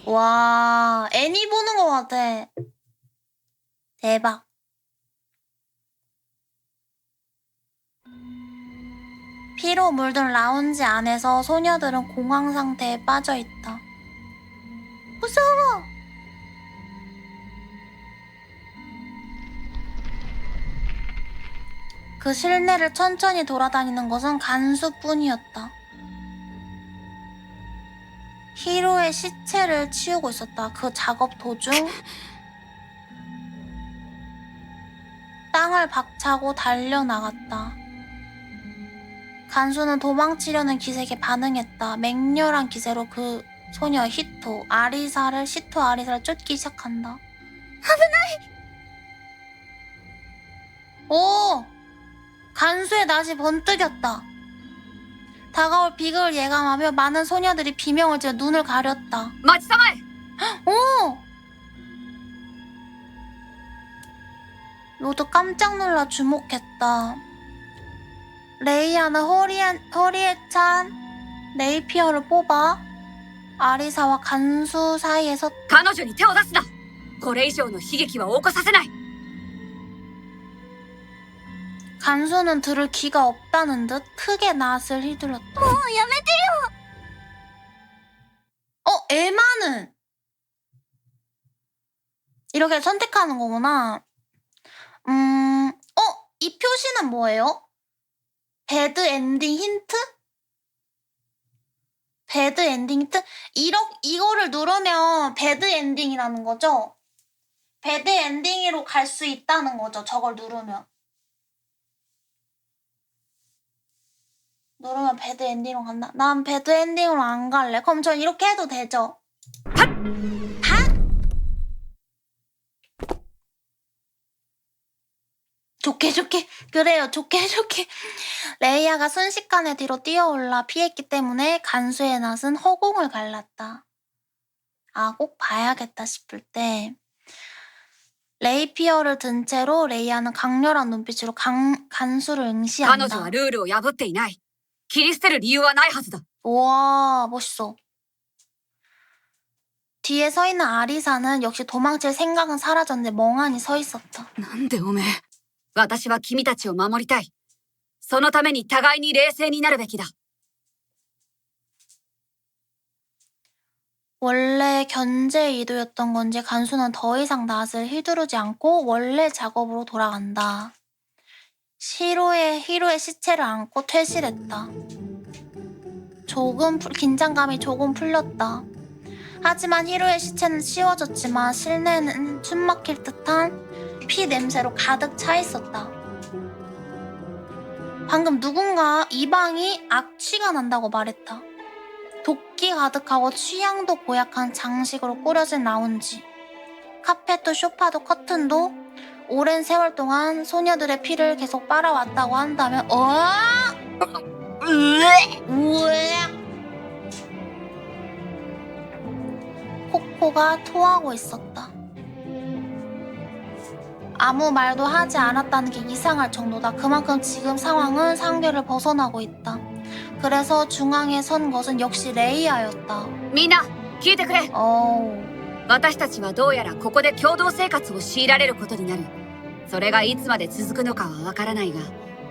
와, 애니 보는 것 같아. 대박. 피로 물든 라운지 안에서 소녀들은 공황 상태에 빠져 있다. 무서워! 그 실내를 천천히 돌아다니는 것은 간수뿐이었다. 히로의 시체를 치우고 있었다. 그 작업 도중 땅을 박차고 달려나갔다. 간수는 도망치려는 기색에 반응했다. 맹렬한 기세로 그 소녀 시토 아리사를 쫓기 시작한다. 오! 간수의 낯이 번뜩였다. 다가올 비극을 예감하며 많은 소녀들이 비명을 지어 눈을 가렸다. 待ちたまえ 오! 모두 깜짝 놀라 주목했다. 레이아는 허리에 찬 네이피어를 뽑아 아리사와 간수 사이에 섰다. 彼女に手を出すなこれ以上の悲劇は起こさせない 간수는 들을 기가 없다는 듯 크게 낯을 휘둘렀다. 에마는 이렇게 선택하는 거구나. 이 표시는 뭐예요? 배드 엔딩 힌트? 배드 엔딩 힌트? 이거를 누르면 배드 엔딩이라는 거죠? 배드 엔딩으로 갈 수 있다는 거죠, 저걸 누르면. 누르면 배드 엔딩으로 간다. 난 배드 엔딩으로 안 갈래. 그럼 전 이렇게 해도 되죠? 핫! 좋게. 그래요, 좋게. 레이아가 순식간에 뒤로 뛰어올라 피했기 때문에 간수의 낯은 허공을 갈랐다. 아, 꼭 봐야겠다 싶을 때 레이피어를 든 채로 레이아는 강렬한 눈빛으로 간수를 彼女 응시한다. はルールを破っていない切り捨てる理由はないはずだ 우와, 멋있어. 뒤에 서 있는 아리사는 역시 도망칠 생각은 사라졌는데 멍하니 서 있었다. なんでおめえ。私は君たちを守りたいそのために互いに冷静になるべきだ 원래 견제 의도였던 건지 간수는 더 이상 낯을 휘두르지 않고 원래 작업으로 돌아간다. 히로의 시체를 안고 퇴실했다. 긴장감이 조금 풀렸다. 하지만 히로의 시체는 치워졌지만 실내는 숨막힐 듯한 피 냄새로 가득 차 있었다. 방금 누군가 이 방이 악취가 난다고 말했다. 도끼 가득하고 취향도 고약한 장식으로 꾸려진 라운지. 카펫도 소파도 커튼도 오랜 세월 동안 소녀들의 피를 계속 빨아왔다고 한다면 코코가 토하고 있었다. 아무 말도 하지 않았다는 게 이상할 정도다. 그만큼 지금 상황은 상계를 벗어나고 있다. 그래서 중앙에 선 것은 역시 레이아였다. みんな聞いてくれ 私たちはどうやらここで共同生活を強いられることになるそれがいつまで続くのかはわからないが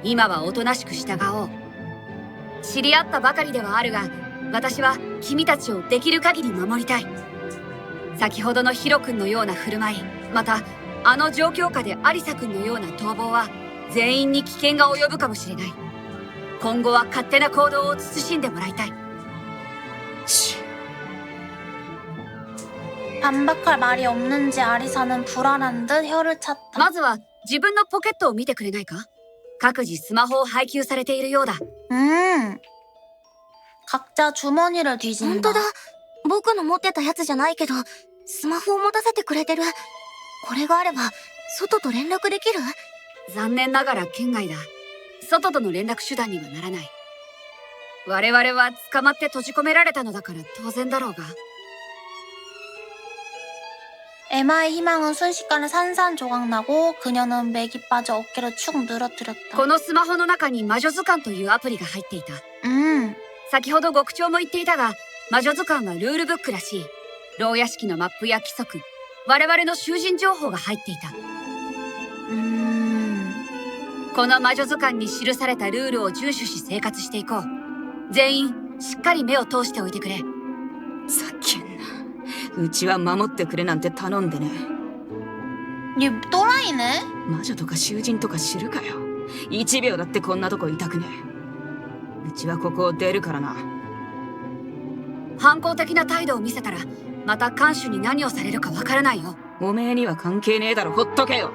今はおとなしく従おう知り合ったばかりではあるが私は君たちをできる限り守りたい先ほどのヒロ君のような振る舞いまたあの状況下でアリサ君のような逃亡は全員に危険が及ぶかもしれない今後は勝手な行動を慎んでもらいたい 반박할 말이 없는지 아리사는 불안한 듯 혀를 찼다. まずは自分のポケットを見てくれないか各自スマホを配給されているようだ 각자 주머니를 本 뒤진다. 当だ。僕の持ってたやつじゃないけど、スマホを持たせてくれてる。これがあれば、外と連絡できる？残念ながら圏外だ外との連絡手段にはならない我々は捕まって閉じ込められたのだから当然だろうが 에마의 희망은 순식간에 산산조각나고 그녀는 맥이 빠져 어깨를 축 늘어뜨렸다. このスマホの中に魔女図鑑というアプリが入っていた先ほど獄長も言っていたが魔女図鑑はルールブックらしい牢屋敷のマップや規則我々の囚人情報が入っていたこの魔女図鑑に記されたルールを遵守し生活していこう。全員しっかり目を通しておいてくれ。さっきんな。うちは守ってくれなんて頼んでね。 얘 또라이네? 魔女とか囚人とか知るかよ。1秒だってこんなとこいたくねえ。うちはここを出るからな。反抗的な態度を見せたらまた看守に何をされるかわからないよ。おめえには関係ねえだろ。ほっとけよ。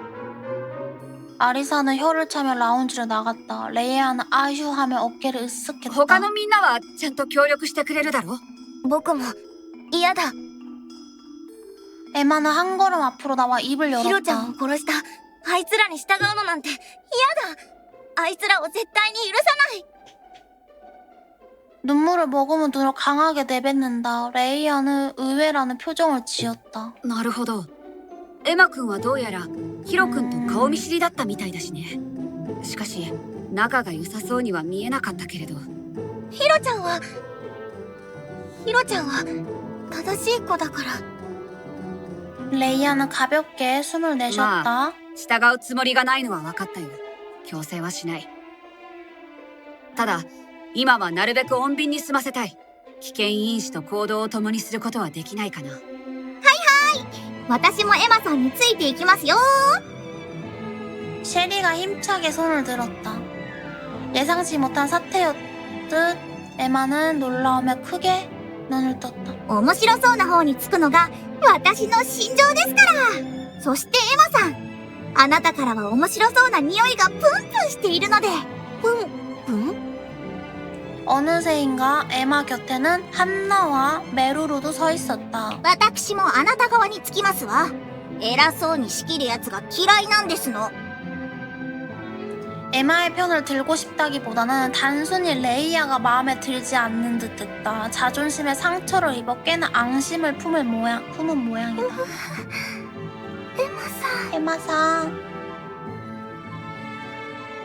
아리사는 혀를 차며 라운지를 나갔다. 레이아는 아휴하며 어깨를 으쓱했다. 他のみんなはちゃんと協力してくれるだろ。僕も嫌だ。 에마는 한 걸음 앞으로 나와 입을 ヒロちゃんを 열었다. 殺したあいつらに従うのなんて嫌だ。あいつらを絶対に許さない。 눈물을 머금은 눈을 강하게 내뱉는다. 레이아는 의외라는 표정을 지었다. なるほど。エマくんはどうやらヒロくんと顔見知りだったみたいだしね。しかし仲が良さそうには見えなかったけれど。ヒロちゃんは正しい子だから。 레이아는 가볍게 숨을 내쉬었다. 従うつもりがないのは分かったよ。強制はしない。ただ今はなるべく穏便に済ませたい。危険因子と行動を共にすることはできないかな。私もエマさんについていきますよ。 셰리가 힘차게 손을 들었다. 예상치 못한 사태였듯 에마는 놀라우며 크게 눈을 떴다. 面白そうな方につくのが私の心情ですから。そしてエマさん、あなたからは面白そうな匂いがプンプンしているので。プンプン？ 어느새인가 에마 곁에는 한나와 메루루도 서 있었다. 私もあなた側につきますわ。偉そうに仕切るやつが嫌いなんですの。 에마의 편을 들고 싶다기보다는 단순히 레이아가 마음에 들지 않는 듯했다. 자존심에 상처를 입어 꽤나 앙심을 품은 모양이다. 에마상.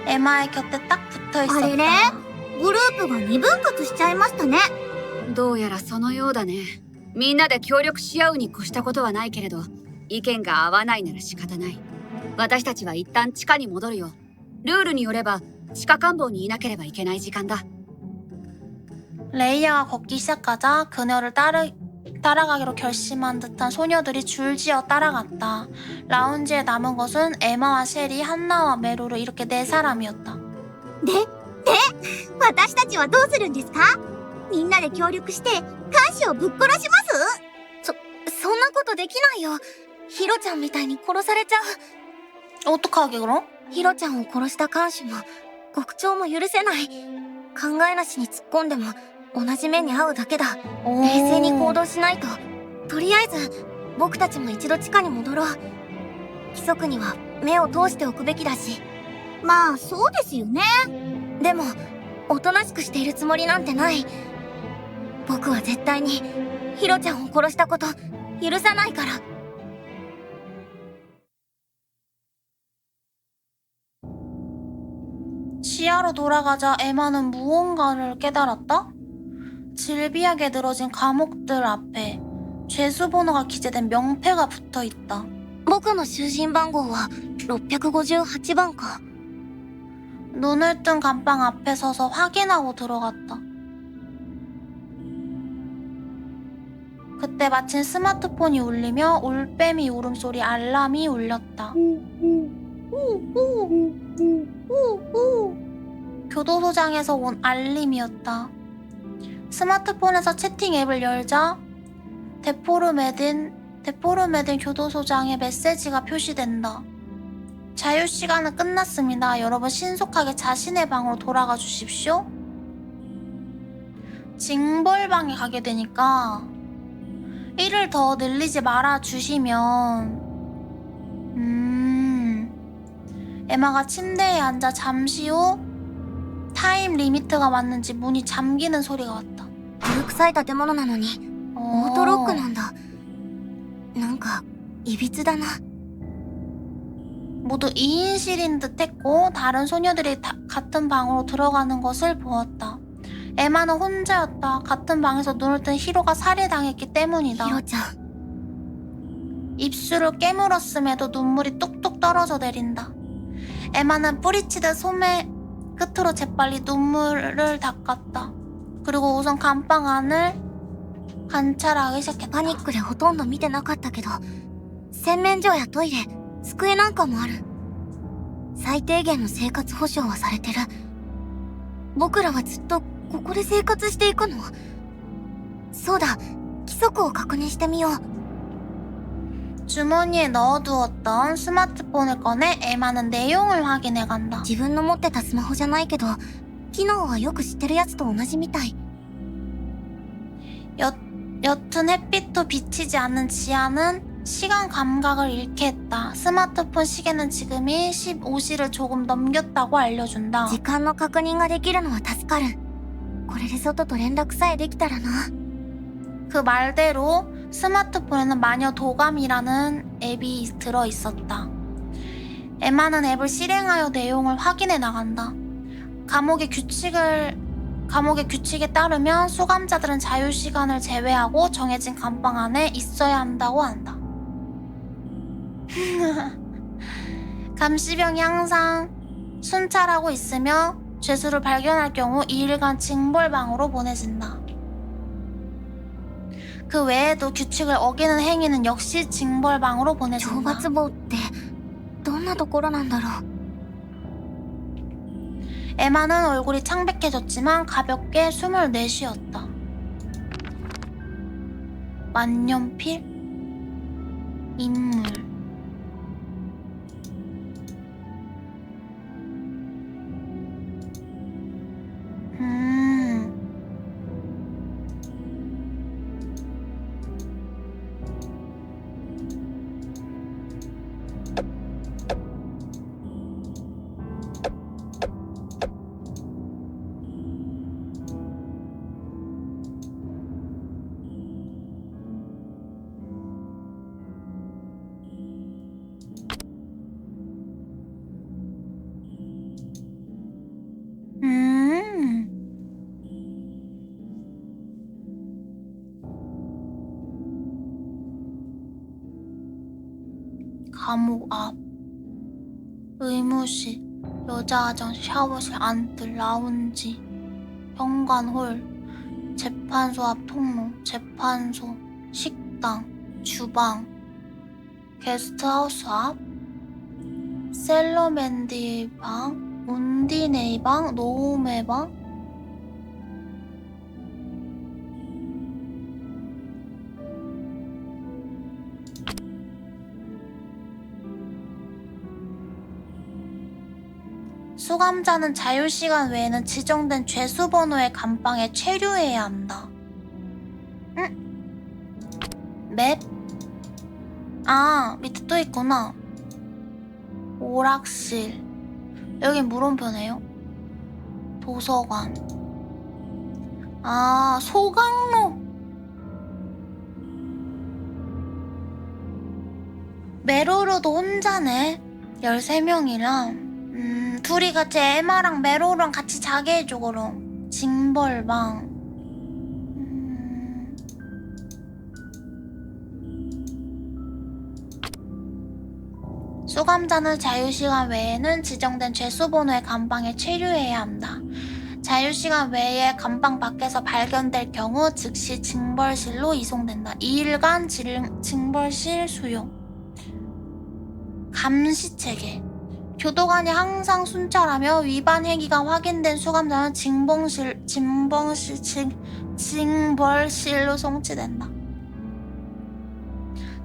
에마의 곁에 딱 붙어 있었다. あれれ？グループが二分割しちゃいましたね。どうやらそのようだね。みんなで協力し合うに越したことはないけれど、意見が合わないなら仕方ない。私たちは一旦地下に戻るよ。ルールによれば地下官房にいなければいけない時間だ。 레이아가 걷기 시작하자 그녀를 따라가기로 결심한 듯한 소녀들이 줄지어 따라갔다. 라운지에 남은 것은 에마와 셰리, 한나와 메루루 이렇게 4사람이었다. で、私たちはどうするんですか？みんなで協力して看守をぶっ殺します？そんなことできないよ。ヒロちゃんみたいに殺されちゃう。 어떡하게 그럼? ヒロちゃんを殺した看守も獄長も許せない。考えなしに突っ込んでも同じ目に遭うだけだ。冷静に行動しないと。とりあえず僕たちも一度地下に戻ろう。規則には目を通しておくべきだし。まあそうですよね。でもおとなしくしているつもりなんてない。僕は絶対にヒロちゃんを殺したこと許さないから。 시야로 돌아가자 에마는 무언가를 깨달았다. 질비하게 늘어진 감옥들 앞에 죄수 번호가 기재된 명패가 붙어 있다. 僕の囚人番号は658番か。 눈을 뜬 감방 앞에 서서 확인하고 들어갔다. 그때 마침 스마트폰이 울리며 올빼미 울음소리 알람이 울렸다. 교도소장에서 온 알림이었다. 스마트폰에서 채팅 앱을 열자 데포르메딘 교도소장의 메시지가 표시된다. 자유시간은 끝났습니다. 여러분 신속하게 자신의 방으로 돌아가 주십시오. 징벌방에 가게 되니까 일을 더 늘리지 말아 주시면 에마가 침대에 앉아 잠시 후 타임 리미트가 왔는지 문이 잠기는 소리가 왔다. 古臭い建物なのにオートロックなんだ。なんかいびつだな。 모두 2인실인 듯 했고 다른 소녀들이 같은 방으로 들어가는 것을 보았다. 에마는 혼자였다. 같은 방에서 눈을 뜬 히로가 살해당했기 때문이다. ヒロちゃん。 입술을 깨물었음에도 눈물이 뚝뚝 떨어져 내린다. 에마는 뿌리치듯 소매 끝으로 재빨리 눈물을 닦았다. 그리고 우선 감방 안을 관찰하기 시작했다. パニックでほとんど見てなかったけど、洗面所やトイレ、机なんかもある。最低限の生活保障はされてる。僕らはずっとここで生活していくの？そうだ、規則を確認してみよう。 주머니에 넣어두었던 스마트폰을 꺼내 에마는 내용을 확인해 간다. 自分の持ってたスマホじゃないけど、機能はよく知ってるやつと同じみたい。 옅은 햇빛도 비치지 않는 지하는 시간 감각을 잃게 했다. 스마트폰 시계는 지금이 15시를 조금 넘겼다고 알려준다. 時間の確認ができるのは助かる。これで外と連絡さえできたらな。 그 말대로 스마트폰에는 마녀 도감이라는 앱이 들어있었다. 에마는 앱을 실행하여 내용을 확인해 나간다. 감옥의 규칙에 따르면 수감자들은 자유시간을 제외하고 정해진 감방 안에 있어야 한다고 한다. 감시병이 항상 순찰하고 있으며 죄수를 발견할 경우 2일간 징벌방으로 보내진다. 그 외에도 규칙을 어기는 행위는 역시 징벌방으로 懲 보내진다. 罰房ってどんなところなんだろう。 에마는 얼굴이 창백해졌지만 가볍게 숨을 내쉬었다. 만년필? 인물. 감옥 앞, 의무실, 여자 화장실, 샤워실, 안뜰, 라운지, 현관홀, 재판소 앞 통로, 재판소, 식당, 주방, 게스트하우스 앞, 셀러맨디의 방, 운디네의 방, 노움의 방. 수감자는 자유시간 외에는 지정된 죄수 번호의 감방에 체류해야 한다. 응? 맵? 아, 밑에 또 있구나. 오락실. 여긴 물음표네요. 도서관. 아, 소강로. 메로로도 혼자네. 13명이랑. 둘이 같이 에마랑 메로랑 같이 자게 해줘 그럼. 징벌방. 수감자는 자유시간 외에는 지정된 죄수번호의 감방에 체류해야 한다. 자유시간 외에 감방 밖에서 발견될 경우 즉시 징벌실로 이송된다. 2일간 징벌실 수용. 감시체계. 교도관이 항상 순찰하며 위반 행위가 확인된 수감자는 징벌실로 송치된다.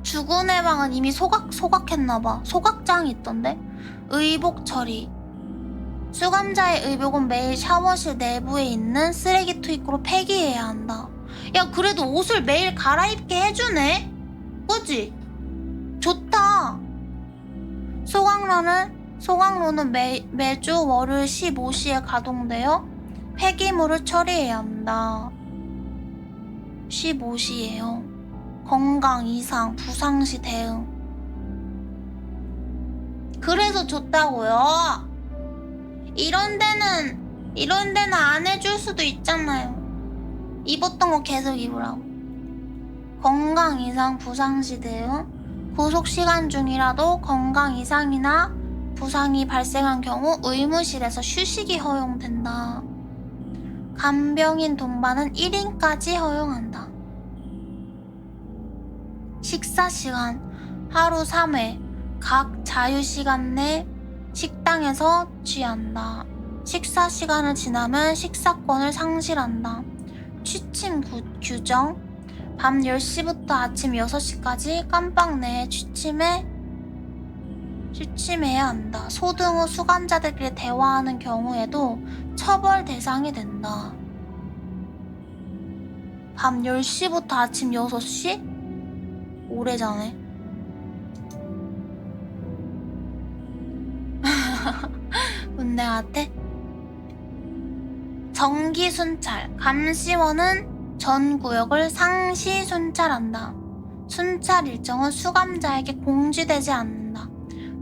죽은의 방은 이미 소각했나봐. 소각장이 있던데? 의복 처리. 수감자의 의복은 매일 샤워실 내부에 있는 쓰레기 투입구로 폐기해야 한다. 야, 그래도 옷을 매일 갈아입게 해주네? 그치? 좋다. 소각로는 매주 월요일 15시에 가동되어 폐기물을 처리해야 한다. 15시에요. 건강 이상, 부상시 대응. 그래서 좋다고요. 이런 데는 안 해줄 수도 있잖아요. 입었던 거 계속 입으라고. 건강 이상, 부상시 대응. 구속 시간 중이라도 건강 이상이나 부상이 발생한 경우 의무실에서 휴식이 허용된다. 간병인 동반은 1인까지 허용한다. 식사 시간 하루 3회 각 자유시간 내 식당에서 취한다. 식사 시간을 지나면 식사권을 상실한다. 취침 규정 밤 10시부터 아침 6시까지 깜빵 내에 취침해야 한다. 소등 후 수감자들끼리 대화하는 경우에도 처벌 대상이 된다. 밤 10시부터 아침 6시? 오래전에. 군대 같아? 정기 순찰. 감시원은 전 구역을 상시 순찰한다. 순찰 일정은 수감자에게 공지되지 않는다.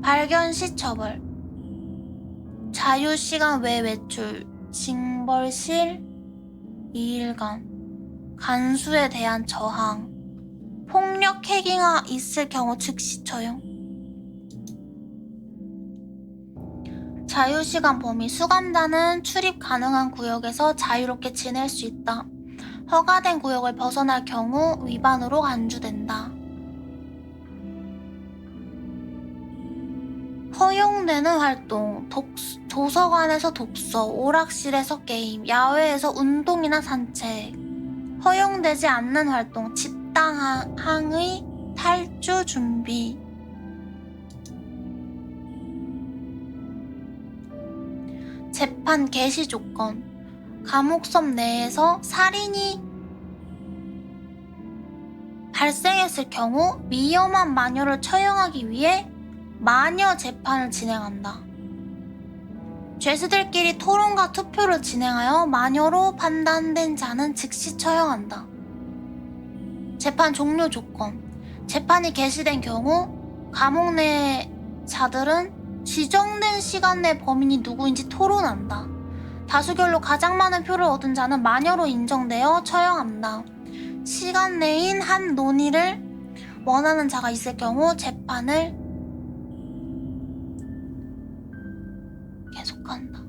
발견 시 처벌. 자유시간 외 외출, 징벌실 2일간, 간수에 대한 저항, 폭력 해기가 있을 경우 즉시 처형. 자유시간 범위. 수감자는 출입 가능한 구역에서 자유롭게 지낼 수 있다. 허가된 구역을 벗어날 경우 위반으로 간주된다. 허용되는 활동. 도서관에서 독서, 오락실에서 게임, 야외에서 운동이나 산책. 허용되지 않는 활동. 집단항의 탈주 준비. 재판 개시 조건. 감옥섬 내에서 살인이 발생했을 경우 위험한 마녀를 처형하기 위해 마녀 재판을 진행한다. 죄수들끼리 토론과 투표를 진행하여 마녀로 판단된 자는 즉시 처형한다. 재판 종료 조건. 재판이 개시된 경우 감옥 내 자들은 지정된 시간 내 범인이 누구인지 토론한다. 다수결로 가장 많은 표를 얻은 자는 마녀로 인정되어 처형한다. 시간 내인 한 논의를 원하는 자가 있을 경우 재판을 계속한다.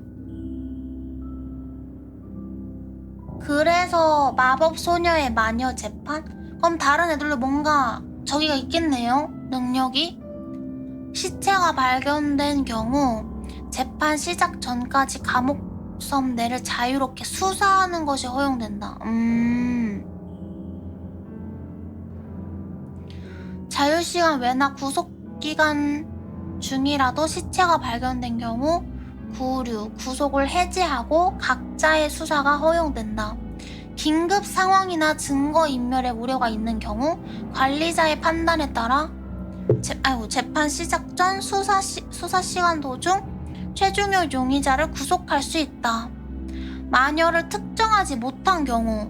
그래서 마법소녀의 마녀 재판? 그럼 다른 애들도 뭔가 저기가 있겠네요. 능력이. 시체가 발견된 경우 재판 시작 전까지 감옥섬 내를 자유롭게 수사하는 것이 허용된다. 자유시간 외나 구속기간 중이라도 시체가 발견된 경우 구류, 구속을 해제하고 각자의 수사가 허용된다. 긴급 상황이나 증거인멸의 우려가 있는 경우 관리자의 판단에 따라 재판 시작 전 수사 시간 도중 최중요 용의자를 구속할 수 있다. 마녀를 특정하지 못한 경우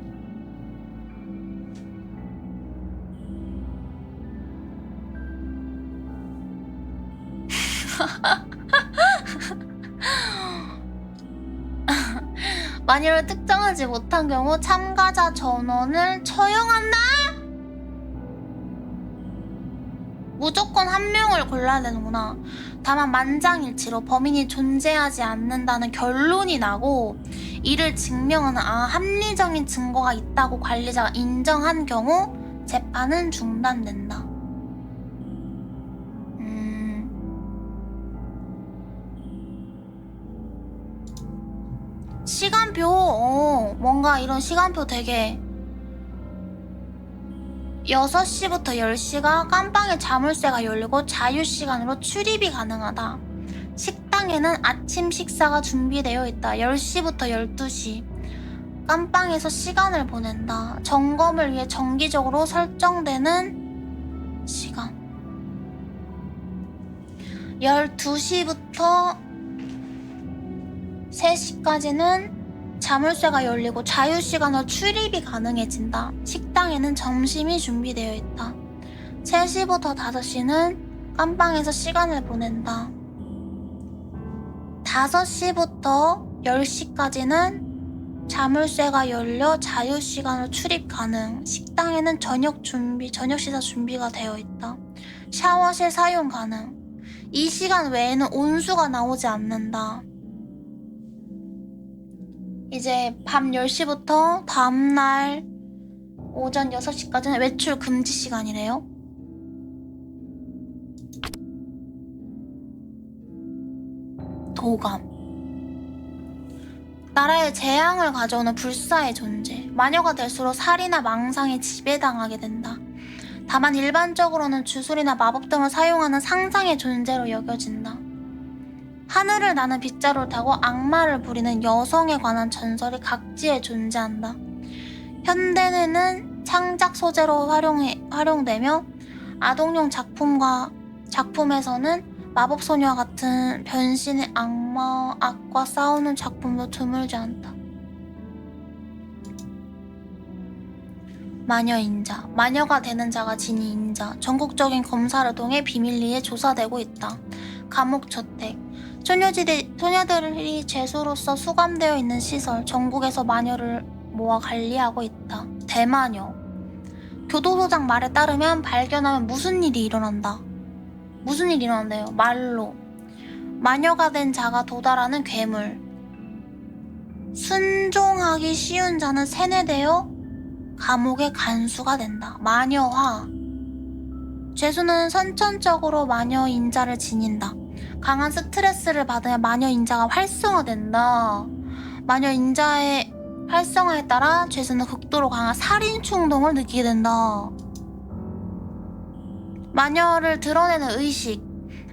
마녀를 특정하지 못한 경우 참가자 전원을 처형한다? 무조건 한 명을 골라야 되는구나. 다만 만장일치로 범인이 존재하지 않는다는 결론이 나고 이를 증명하는 합리적인 증거가 있다고 관리자가 인정한 경우 재판은 중단된다. 시간표. 뭔가 이런 시간표 되게 6시부터 10시가 깜빵에 자물쇠가 열리고 자유시간으로 출입이 가능하다. 식당에는 아침 식사가 준비되어 있다. 10시부터 12시 깜빵에서 시간을 보낸다. 점검을 위해 정기적으로 설정되는 시간 12시부터 3시까지는 자물쇠가 열리고 자유시간으로 출입이 가능해진다. 식당에는 점심이 준비되어 있다. 3시부터 5시는 깜빵에서 시간을 보낸다. 5시부터 10시까지는 자물쇠가 열려 자유시간으로 출입 가능. 식당에는 저녁 식사 준비가 되어 있다. 샤워실 사용 가능. 이 시간 외에는 온수가 나오지 않는다. 이제 밤 10시부터 다음날 오전 6시까지는 외출 금지 시간이래요. 도감. 나라에 재앙을 가져오는 불사의 존재. 마녀가 될수록 살이나 망상에 지배당하게 된다. 다만 일반적으로는 주술이나 마법 등을 사용하는 상상의 존재로 여겨진다. 하늘을 나는 빗자루를 타고 악마를 부리는 여성에 관한 전설이 각지에 존재한다. 현대에는 창작 소재로 활용되며 아동용 작품에서는 마법소녀와 같은 변신의 악과 싸우는 작품도 드물지 않다. 마녀 인자. 마녀가 되는 자가 지니 인자. 전국적인 검사를 통해 비밀리에 조사되고 있다. 감옥 저택. 소녀들이 죄수로서 수감되어 있는 시설. 전국에서 마녀를 모아 관리하고 있다. 대마녀. 교도소장 말에 따르면 발견하면 무슨 일이 일어난다. 무슨 일이 일어난대요? 말로. 마녀가 된 자가 도달하는 괴물. 순종하기 쉬운 자는 세뇌되어 감옥의 간수가 된다. 마녀화. 죄수는 선천적으로 마녀 인자를 지닌다. 강한 스트레스를 받으면 마녀 인자가 활성화된다. 마녀 인자의 활성화에 따라 죄수는 극도로 강한 살인 충동을 느끼게 된다. 마녀를 드러내는 의식.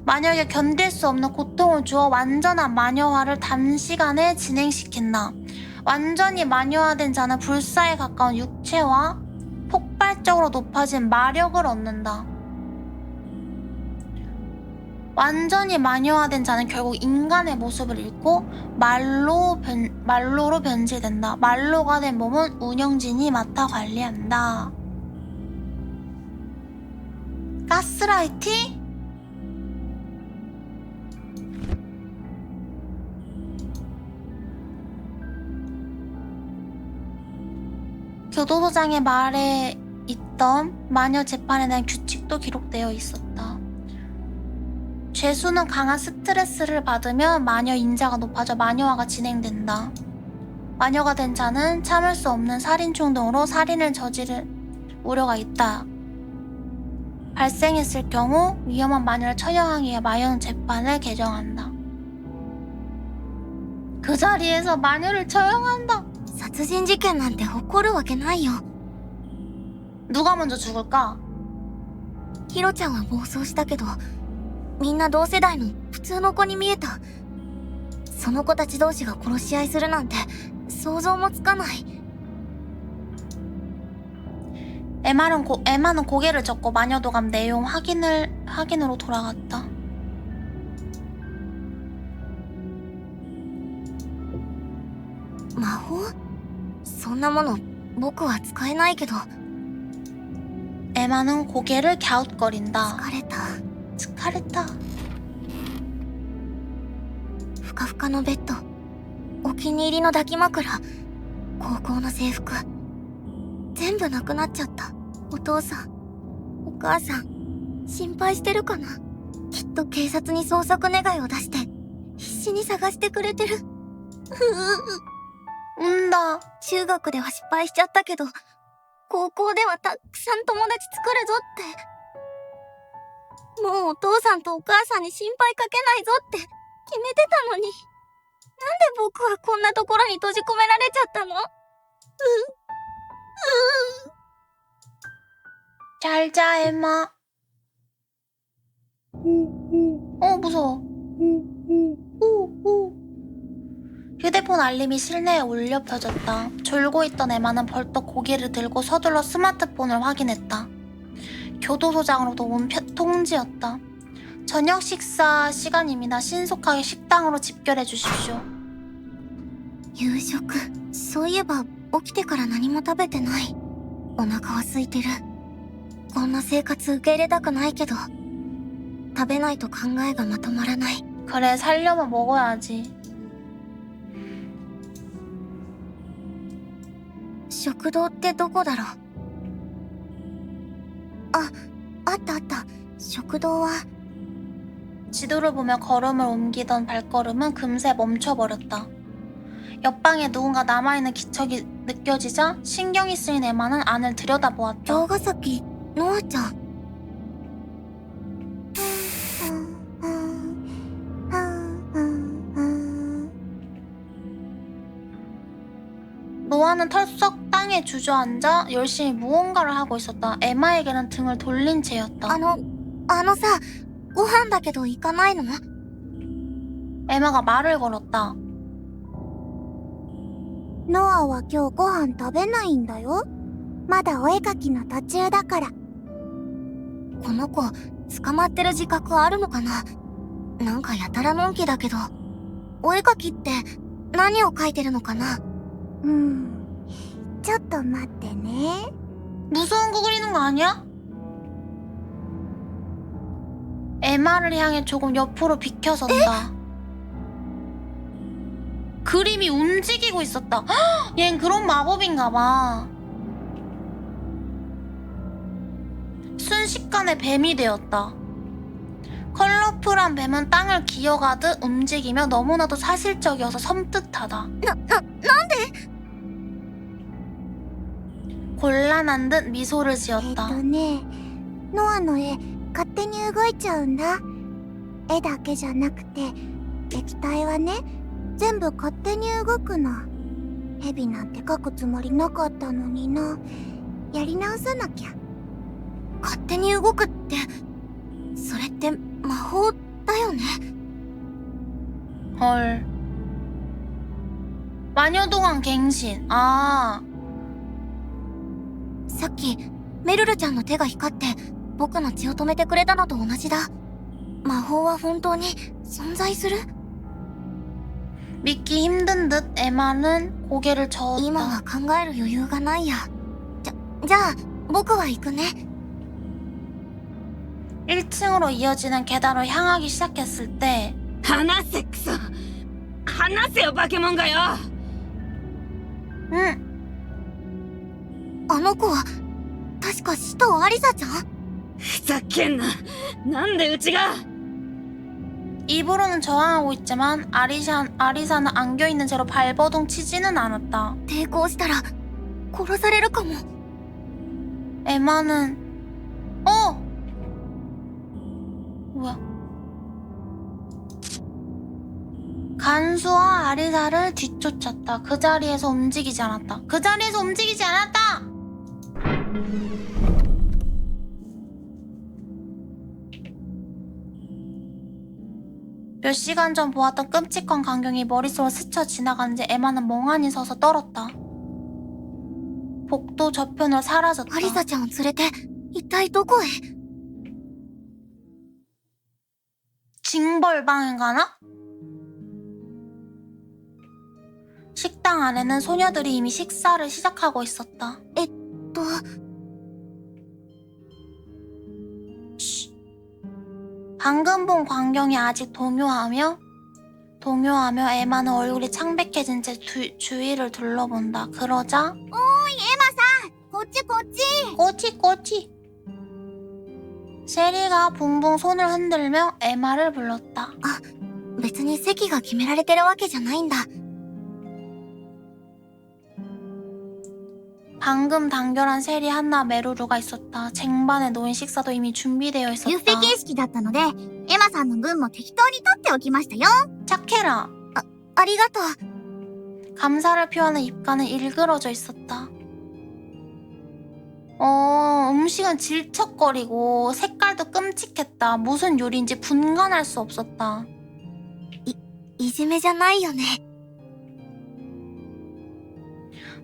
마녀에게 견딜 수 없는 고통을 주어 완전한 마녀화를 단시간에 진행시킨다. 완전히 마녀화된 자는 불사에 가까운 육체와 폭발적으로 높아진 마력을 얻는다. 완전히 마녀화된 자는 결국 인간의 모습을 잃고 말로로 변질된다. 말로가 된 몸은 운영진이 맡아 관리한다. 가스라이팅? 교도소장의 말에 있던 마녀 재판에 대한 규칙도 기록되어 있었다. 죄수는 강한 스트레스를 받으면 마녀 인자가 높아져 마녀화가 진행된다. 마녀가 된 자는 참을 수 없는 살인 충동으로 살인을 저지를 우려가 있다. 발생했을 경우 위험한 마녀를 처형하기 위해 마녀 재판을 개정한다. 그 자리에서 마녀를 처형한다. 殺人事件なんて起こるわけないよ。 누가 먼저 죽을까? ヒロちゃんは暴走したけど、みんな同世代の普通の子に見えた。その子たち同士が殺し合いするなんて想像もつかない。 에마는 고개를 젓고 마녀도감 내용 확인으로 돌아갔다. 魔法？そんなもの僕は使えないけど。 에마는 고개를 갸웃거린다. 疲れた。 스카레타. ふかふかのベッド、お気に入りの抱き枕、高校の制服、全部なくなっちゃった。お父さん、お母さん、心配してるかな。きっと警察に捜索願いを出して必死に探してくれてる。운다. 中学では失敗しちゃったけど、高校ではたくさん友達作るぞって。もうお父さんとお母さんに心配かけないぞって決めてたのに、なんで僕はこんなところに閉じ込められちゃったの？ 잘자 에마. 무서워. 휴대폰 알림이 실내에 울려 펴졌다. 졸고 있던 에마는 벌떡 고개를 들고 서둘러 스마트폰을 확인했다. 교도소장으로부터 온 통지였다. 저녁 식사 시간입니다. 신속하게 식당으로 집결해 주십시오. 夕食、そういえば起きてから何も食べてない。お腹は空いてる。こんな生活受け入れたくないけど、食べないと考えがまとまらない。 그래, 살려면 먹어야지. 食堂ってどこだろう。あったあった。食堂は 지도를 보며 걸음을 옮기던 발걸음은 금세 멈춰버렸다. 옆방에 누군가 남아있는 기척이 느껴지자 신경이 쓰인 에마는 안을 들여다보았다. 城ヶ崎ノアちゃん。 노아는 털썩 땅에 주저앉아 열심히 무언가를 하고 있었다. 에마에게는 등을 돌린 채였다. あのさ、ご飯だけど行かないの？ 에마가 말을 걸었다. ノアは今日ご飯食べないんだよ。まだお絵かきの途中だから。この子、捕まってる自覚あるのかな？なんかやたらのんきだけど。お絵かきって何を描いてるのかな？ちょっと待ってね。 무서운 거 그리는 거 아니야? 에마를 향해 조금 옆으로 비켜선다. 그림이 움직이고 있었다. 헉! 얜 그런 마법인가 봐. 순식간에 뱀이 되었다. 컬러풀한 뱀은 땅을 기어가듯 움직이며 너무나도 사실적이어서 섬뜩하다. 곤란한 듯 미소를 지었다. ね、ノアの絵勝手に動いちゃうんだ。絵だけじゃなくて液体はね、全部勝手に動くの。蛇なんて描くつもりなかったのにな。やり直さなきゃ。勝手に動くって、それって魔法だよね。 헐. 마녀동안 갱신. 아. さっきメルルちゃんの手が光って僕の血を止めてくれたのと同じだ。魔法は本当に存在する？ 믿기 힘든 듯 에마는 고개를 今は 저었다. 考える余裕がないや。じゃあ僕は行くね。 1층으로 이어지는 계단으로 향하기 시작했을 때 話せクソ話せよバケモンがよ 응, あの子は確か使徒アリサちゃん？ふざけんななんでうちが 입으로는 저항하고 있지만 아리사는 안겨있는 채로 발버둥 치지는 않았다. 抵抗したら殺されるかも。 에마는 뭐야? 간수와 아리사를 뒤쫓았다. 그 자리에서 움직이지 않았다. 그 자리에서 움직이지 않았다! 몇 시간 전 보았던 끔찍한 광경이 머릿속으로 스쳐 지나가는지 에마는 멍하니 서서 떨었다. 복도 저편으로 사라졌다. アリサちゃんを連れて一体どこへ？ 징벌방에 가나? 식당 안에는 소녀들이 이미 식사를 시작하고 있었다. と 쉿. 방금 본 광경이 아직 동요하며 에마는 얼굴이 창백해진 채 주위를 둘러본다. 그러자 こっちこっち。 꼬치꼬치 세리가 붕붕 손을 흔들며 에마를 불렀다. 別に席が決められてるわけじゃないんだ。 방금 단결한 세리 한나 메루루가 있었다. 쟁반에 놓인 식사도 이미 준비되어 ビュッフェ 있었다. 形式だったので、エマさんの分も適当に取っておきましたよ。 착해라. ありがとう。 감사를 표하는 입가는 일그러져 있었다. 음식은 질척거리고 색깔도 끔찍했다. 무슨 요리인지 분간할 수 없었다. いじめじゃないよね。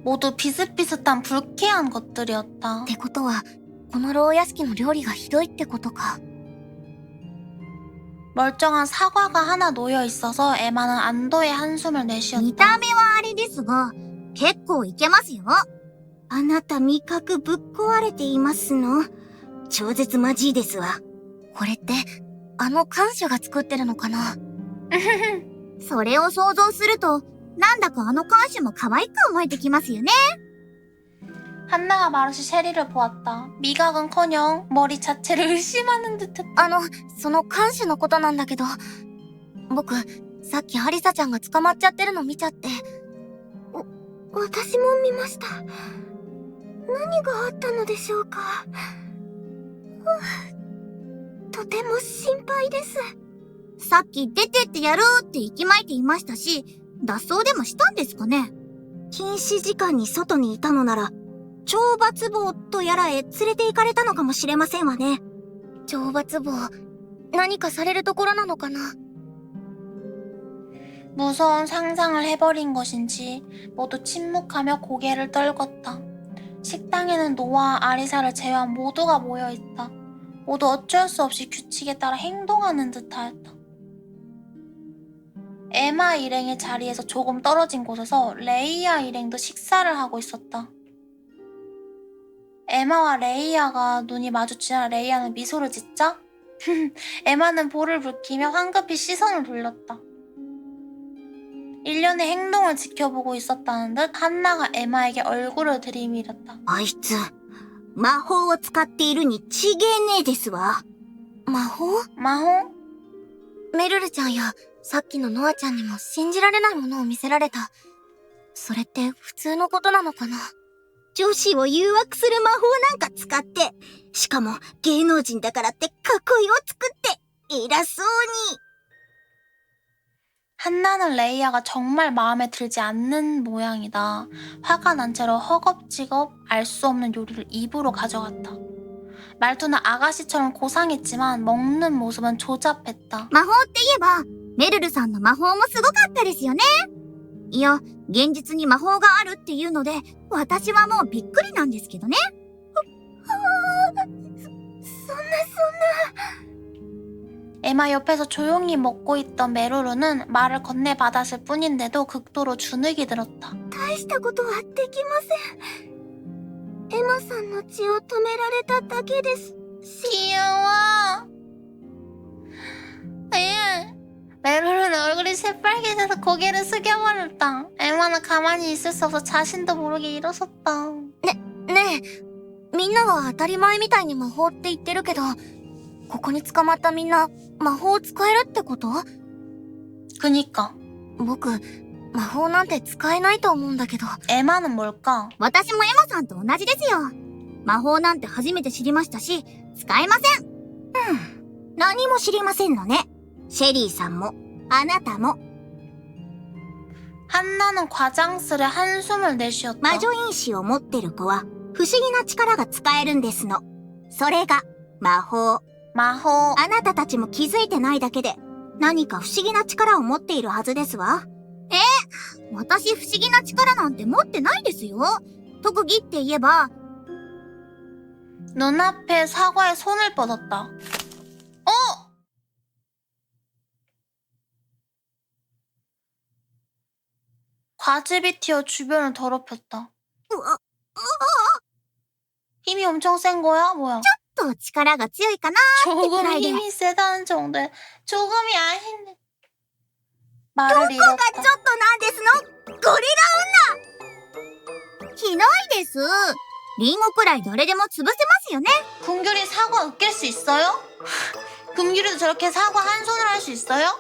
모두 비슷비슷한 불쾌한 것들이었다. ってことは、この牢屋敷の料理がひどいってことか。 멀쩡한 사과가 하나 놓여 있어서 에마는 안도의 한숨을 見 내쉬었다. た目はあれですが、結構いけますよ。あなた味覚ぶっ壊れていますの。超絶マジですわ。これって、あの看守が作ってるのかな。それを想像すると、なんだかあの看守も可愛く思えてきますよね。 한나가 말없이 셰리를 보았다. 미각은커녕 머리 자체를 의심하는 듯했다. その看守のことなんだけど、僕、さっきハリサちゃんが捕まっちゃってるの見ちゃって。私も見ました。何があったのでしょうか。とても心配です。さっき出てってやるって息巻いていましたし、脱走でもしたんですかね。禁止時間に外にいたのなら、懲罰房とやらへ連れて行かれたのかもしれませんわね。懲罰房、何かされるところなのかな。 무서운 상상을 해버린 것인지 모두 침묵하며 고개를 떨궜다. 식당에는 노아와 아리사를 제외한 모두가 모여있다. 모두 어쩔 수 없이 규칙에 따라 행동하는 듯하였다. 에마 일행의 자리에서 조금 떨어진 곳에서 레이야 일행도 식사를 하고 있었다. 에마와 레이야가 눈이 마주치자 레이야는 미소를 짓자 에마는 볼을 붉히며 황급히 시선을 돌렸다. 일련의 행동을 지켜보고 있었다는 듯 한나가 에마에게 얼굴을 들이밀었다. あいつ、魔法を使っているに違えねえですわ。魔法？ 마호? メルルちゃんや、さっきのノアちゃんにも信じられないものを見せられた。それって普通のことなのかな。女子を誘惑する魔法なんか使って、しかも芸能人だからって囲いを作って、偉そうに。 한나는 레이야가 정말 마음에 들지 않는 모양이다. 화가 난 채로 허겁지겁 알 수 없는 요리를 입으로 가져갔다. 말투는 아가씨처럼 고상했지만 먹는 모습은 조잡했다. 魔法って言えば、メルルさんの魔法もすごかったですよね。いや、現実に魔法があるっていうので、私はもうびっくりなんですけどね。そんな。 에마 옆에서 조용히 먹고 있던 메루루는 말을 건네받았을 뿐인데도 극도로 주눅이 들었다. 大したことはできません。エマさんの血を止められただけです。 귀여워. 메루루는 얼굴이 새빨개져서 고개를 숙여버렸다. 에마는 가만히 있을 수 없어 자신도 모르게 일어섰다. ねえ、みんなは当たり前みたいに魔法って言ってるけど、ここに捕まったみんな魔法を使えるってこと？ 그니까 僕、魔法なんて使えないと思うんだけど。 에마는 뭘까? 私もエマさんと同じですよ。魔法なんて初めて知りましたし、使えません。何も知りませんのね。シェリーさんも、あなたも。 한나는 과장스레 한숨을 내쉬었다. 魔女因子を持ってる子は、不思議な力が使えるんですの。それが、魔法。 마호. あなたたちも気づいてないだけで、何か不思議な力を持っているはずですわ。私不思議な力なんて持ってないですよ。特技って言えば、 눈앞에 사과에 손을 뻗었다. 과즙이 튀어 주변을 더럽혔다. 힘이 엄청 센 거야? 뭐야? と力が強いかなーってく 조금 らいで。 힘이 세다는 정도에 조금이 아닌데. 말을 どこがちょっ 잃었다. となんですの？ゴリラ女！ひどいです。リンゴくらい誰でも潰せますよね。 금귤이 사과 으깰 수 있어요? 금귤이도 저렇게 사과 한 손으로 할 수 있어요? はい、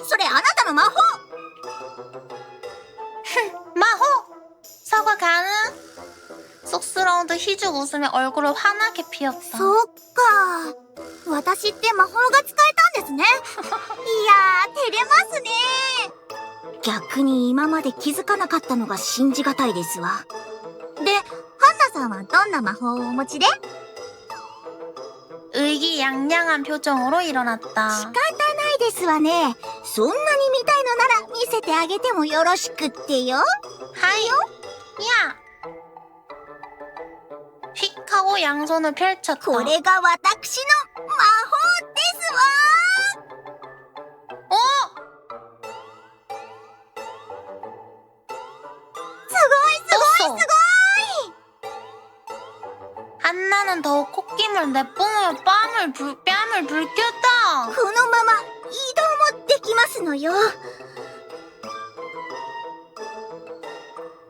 それあなたの魔法。 마호! 사과 가능? 쑥스러운 듯 희죽 웃으며 얼굴을 환하게 피웠다. そっか。私って魔法が使えたんですね。いやー、照れますね。逆に今まで気づかなかったのが信じがたいですわ。で、ハンナさんはどんな魔法をお持ちで？ 의기양양한 표정으로 일어났다. 仕方ないですわね。そんなに見たいのなら見せてあげてもよろしくってよ。 하요? 야! 휙 하고 양손을 펼쳤다. これが私の魔法ですわ。 어? すごい。 한나는 더욱 콧김을 내뿜으며 뺨을 불켰다. このまま移動もできますのよ。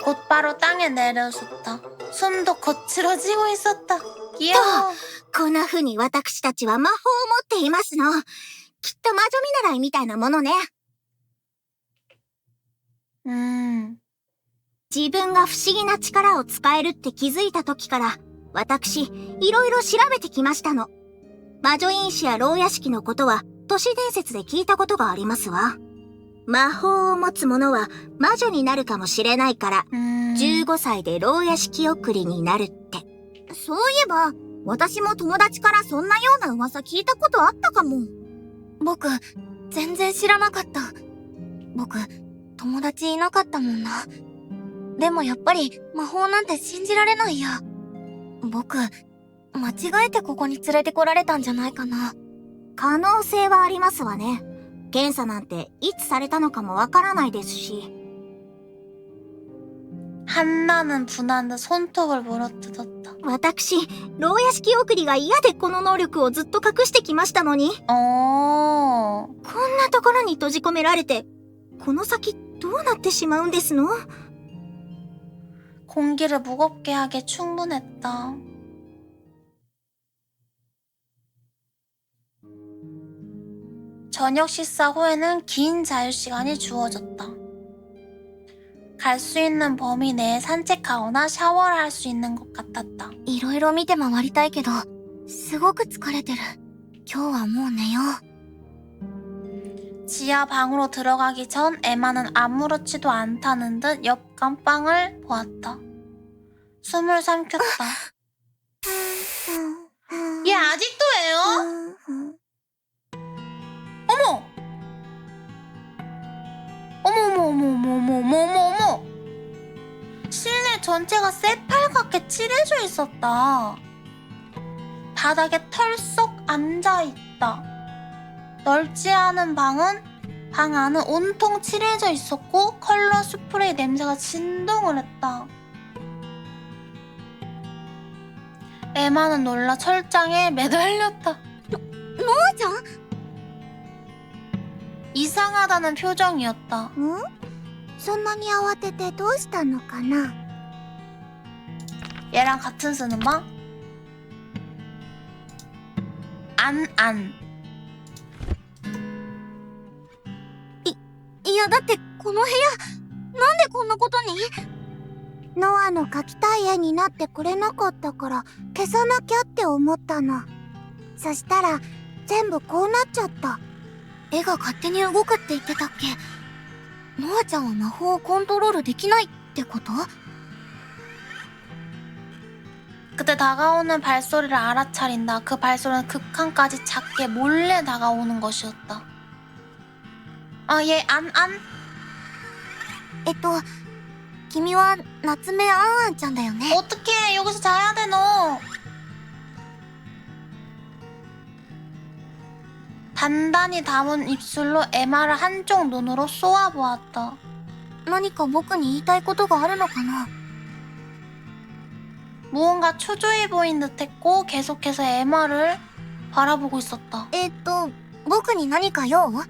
곧바로 땅에 내려섰다. 숨도 거칠어지고 있었다. 귀여워. こんな風に私たちは魔法を持っていますの。きっと魔女見習いみたいなものね。 自分が不思議な力を使えるって気づいた時から、私、いろいろ調べてきましたの。魔女因子や牢屋敷のことは、都市伝説で聞いたことがありますわ。魔法を持つ者は魔女になるかもしれないから、15歳で牢屋敷送りになるって。そういえば、私も友達からそんなような噂聞いたことあったかも。僕、全然知らなかった。僕、友達いなかったもんな。でもやっぱり魔法なんて信じられないや。僕、間違えてここに連れてこられたんじゃないかな。可能性はありますわね。検査なんていつされたのかもわからないですし。 한나는 분한 듯 손톱을 물어뜯었다. 私、牢屋敷送りが嫌でこの能力をずっと隠してきましたのに。こんなところに閉じ込められて、この先どうなってしまうんですの？ 공기를 무겁게 하기에 충분했다. 저녁 식사 후에는 긴 자유시간이 주어졌다. 갈 수 있는 범위 내에 산책하거나 샤워를 할 수 있는 것 같았다. いろいろ見て回りたいけど、すごく疲れてる。今日はもう寝よう。 지하 방으로 들어가기 전 에마는 아무렇지도 않다는 듯 옆 감방을 보았다. 숨을 삼켰다. 얘 아직도 해요? 어머! 어머! 실내 전체가 새빨갛게 칠해져 있었다. 바닥에 털썩 앉아있다. 넓지 않은 방 안은 온통 칠해져 있었고 컬러 스프레이 냄새가 진동을 했다. 에마는 놀라 철장에 매달렸다. 노아짱? 이상하다는 표정이었다. そんなに慌ててどうしたのかな? 얘랑 같은 쓰는 방? 안. いや、だってこの部屋、なんでこんなことに？ノアの描きたい絵になってくれなかったから消さなきゃって思ったの。そしたら全部こうなっちゃった。絵が勝手に動くって言ってたっけ？ノアちゃんは魔法をコントロールできないってこと？ 그때 다가오는 발소리를 알아차린다. 그 발소리는 극한까지 작게 몰래 다가오는 것이었다. 아, 얘 안. 君は夏目あんあんちゃんだよね。 어떡해, 여기서 자야 돼, 너. 단단히 담은 입술로 에마를 한쪽 눈으로 쏘아보았다. 何か僕に言いたいことがあるのかな? 무언가 초조해 보인 듯했고 계속해서 에마를 바라보고 있었다. 僕に何か用？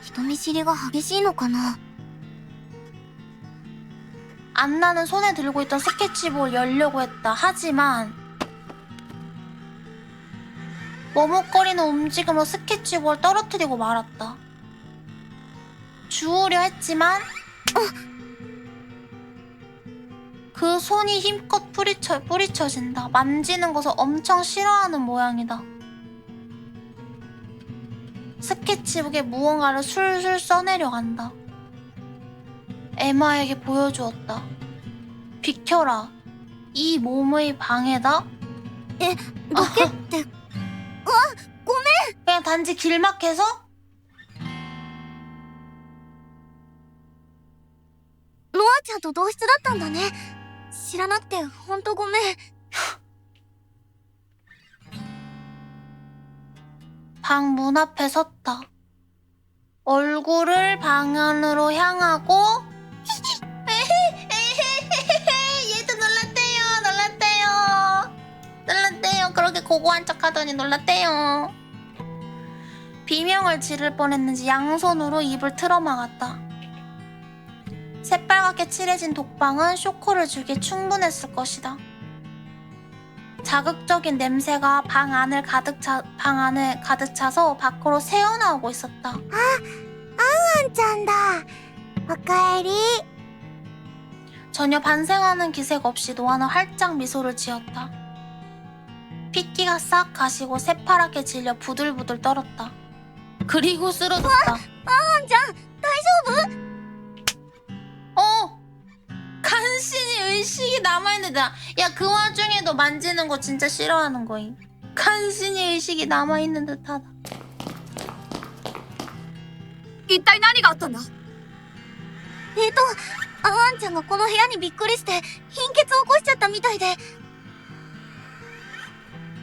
人見知りが激しいのかな? 안나는 손에 들고 있던 스케치북을 열려고 했다. 하지만 머뭇거리는 움직임으로 스케치북을 떨어뜨리고 말았다. 주우려 했지만 그 손이 힘껏 뿌리쳐진다. 만지는 것을 엄청 싫어하는 모양이다. 스케치북에 무언가를 술술 써내려간다. 에마에게 보여주었다. 비켜라. 이 몸의 방해다. どけって。 그냥 단지 길막해서? ノアちゃんと同室だったんだね。知らなくてほんとごめん。 방 문 앞에 섰다. 얼굴을 방 안으로 향하고 얘도 놀랐대요. 그렇게 고고한 척하더니 놀랐대요. 비명을 지를 뻔했는지 양손으로 입을 틀어막았다. 새빨갛게 칠해진 독방은 쇼크를 주기에 충분했을 것이다. 자극적인 냄새가 방 안을 가득 차서 밖으로 새어나오고 있었다. あんちゃんだ。おかえり。 전혀 반생하는 기색 없이 노아는 활짝 미소를 지었다. 핏기가 싹 가시고 새파랗게 질려 부들부들 떨었다. 그리고 쓰러졌다. あんちゃん、大丈夫？ 간신히 의식이 남아있는데 야 그 와중에도 만지는 거 진짜 싫어하는 거임. 간신히 의식이 남아있는 듯하다. 一体何があったんだ？あんちゃんがこの部屋にびっくりして貧血を起こしちゃったみたいで。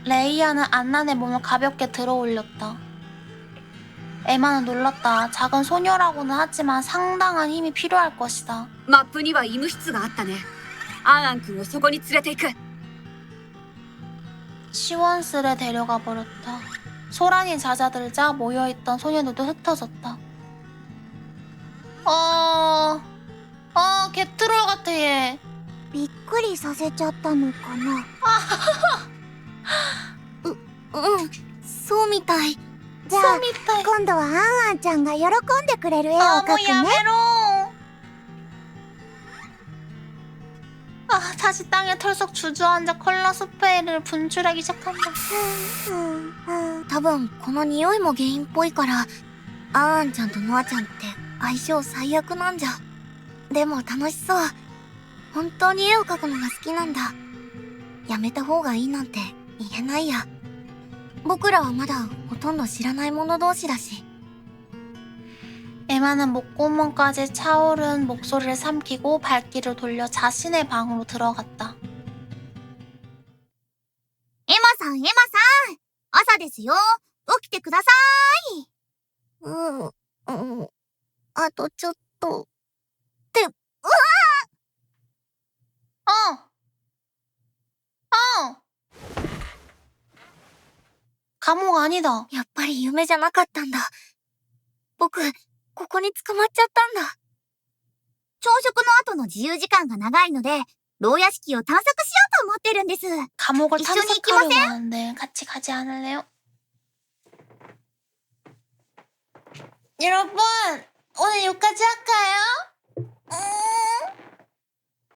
레이아는 안난의 몸을 가볍게 들어올렸다. 에마는 놀랐다. 작은 소녀라고는 하지만 상당한 힘이 필요할 것이다. マップには医務室があったね。アンアン君をそこに連れて行く。 시원스레 데려가 버렸다. 소란이 잦아들자 모여있던 소녀들도 흩어졌다. 개트롤 같아 얘. びっくりさせちゃったのかな。そうみたい。じゃあ、 소미타이. 今度はあんちゃんが喜んでくれる絵を描く 뭐 ね。 야메로. 다시 땅에 털썩 주저앉아 컬러 스프레이를 분출하기 시작한다. 多分この匂いも原因っぽいからあんちゃんとノアちゃんって相性最悪なんじゃ。でも楽しそう。本当に絵を描くのが好きなんだ。やめた方がいいなんて言えないや。僕らはまだほとんど知らない者同士だし。 에마는 목구멍까지 차오른 목소리를 삼키고 발길을 돌려 자신의 방으로 들어갔다. エマさん、朝ですよ。起きてください。あとちょっと。って、 감옥 아니다. やっぱり夢じゃなかったんだ。僕、ここに捕まっちゃったんだ。朝食の後の自由時間が長いので、牢屋敷を探索しようと思ってるんです。 감옥을 이쪽에 탐색하려고 하는데 같이 가지 않을래요? 여러분, 오늘 여기까지 할까요?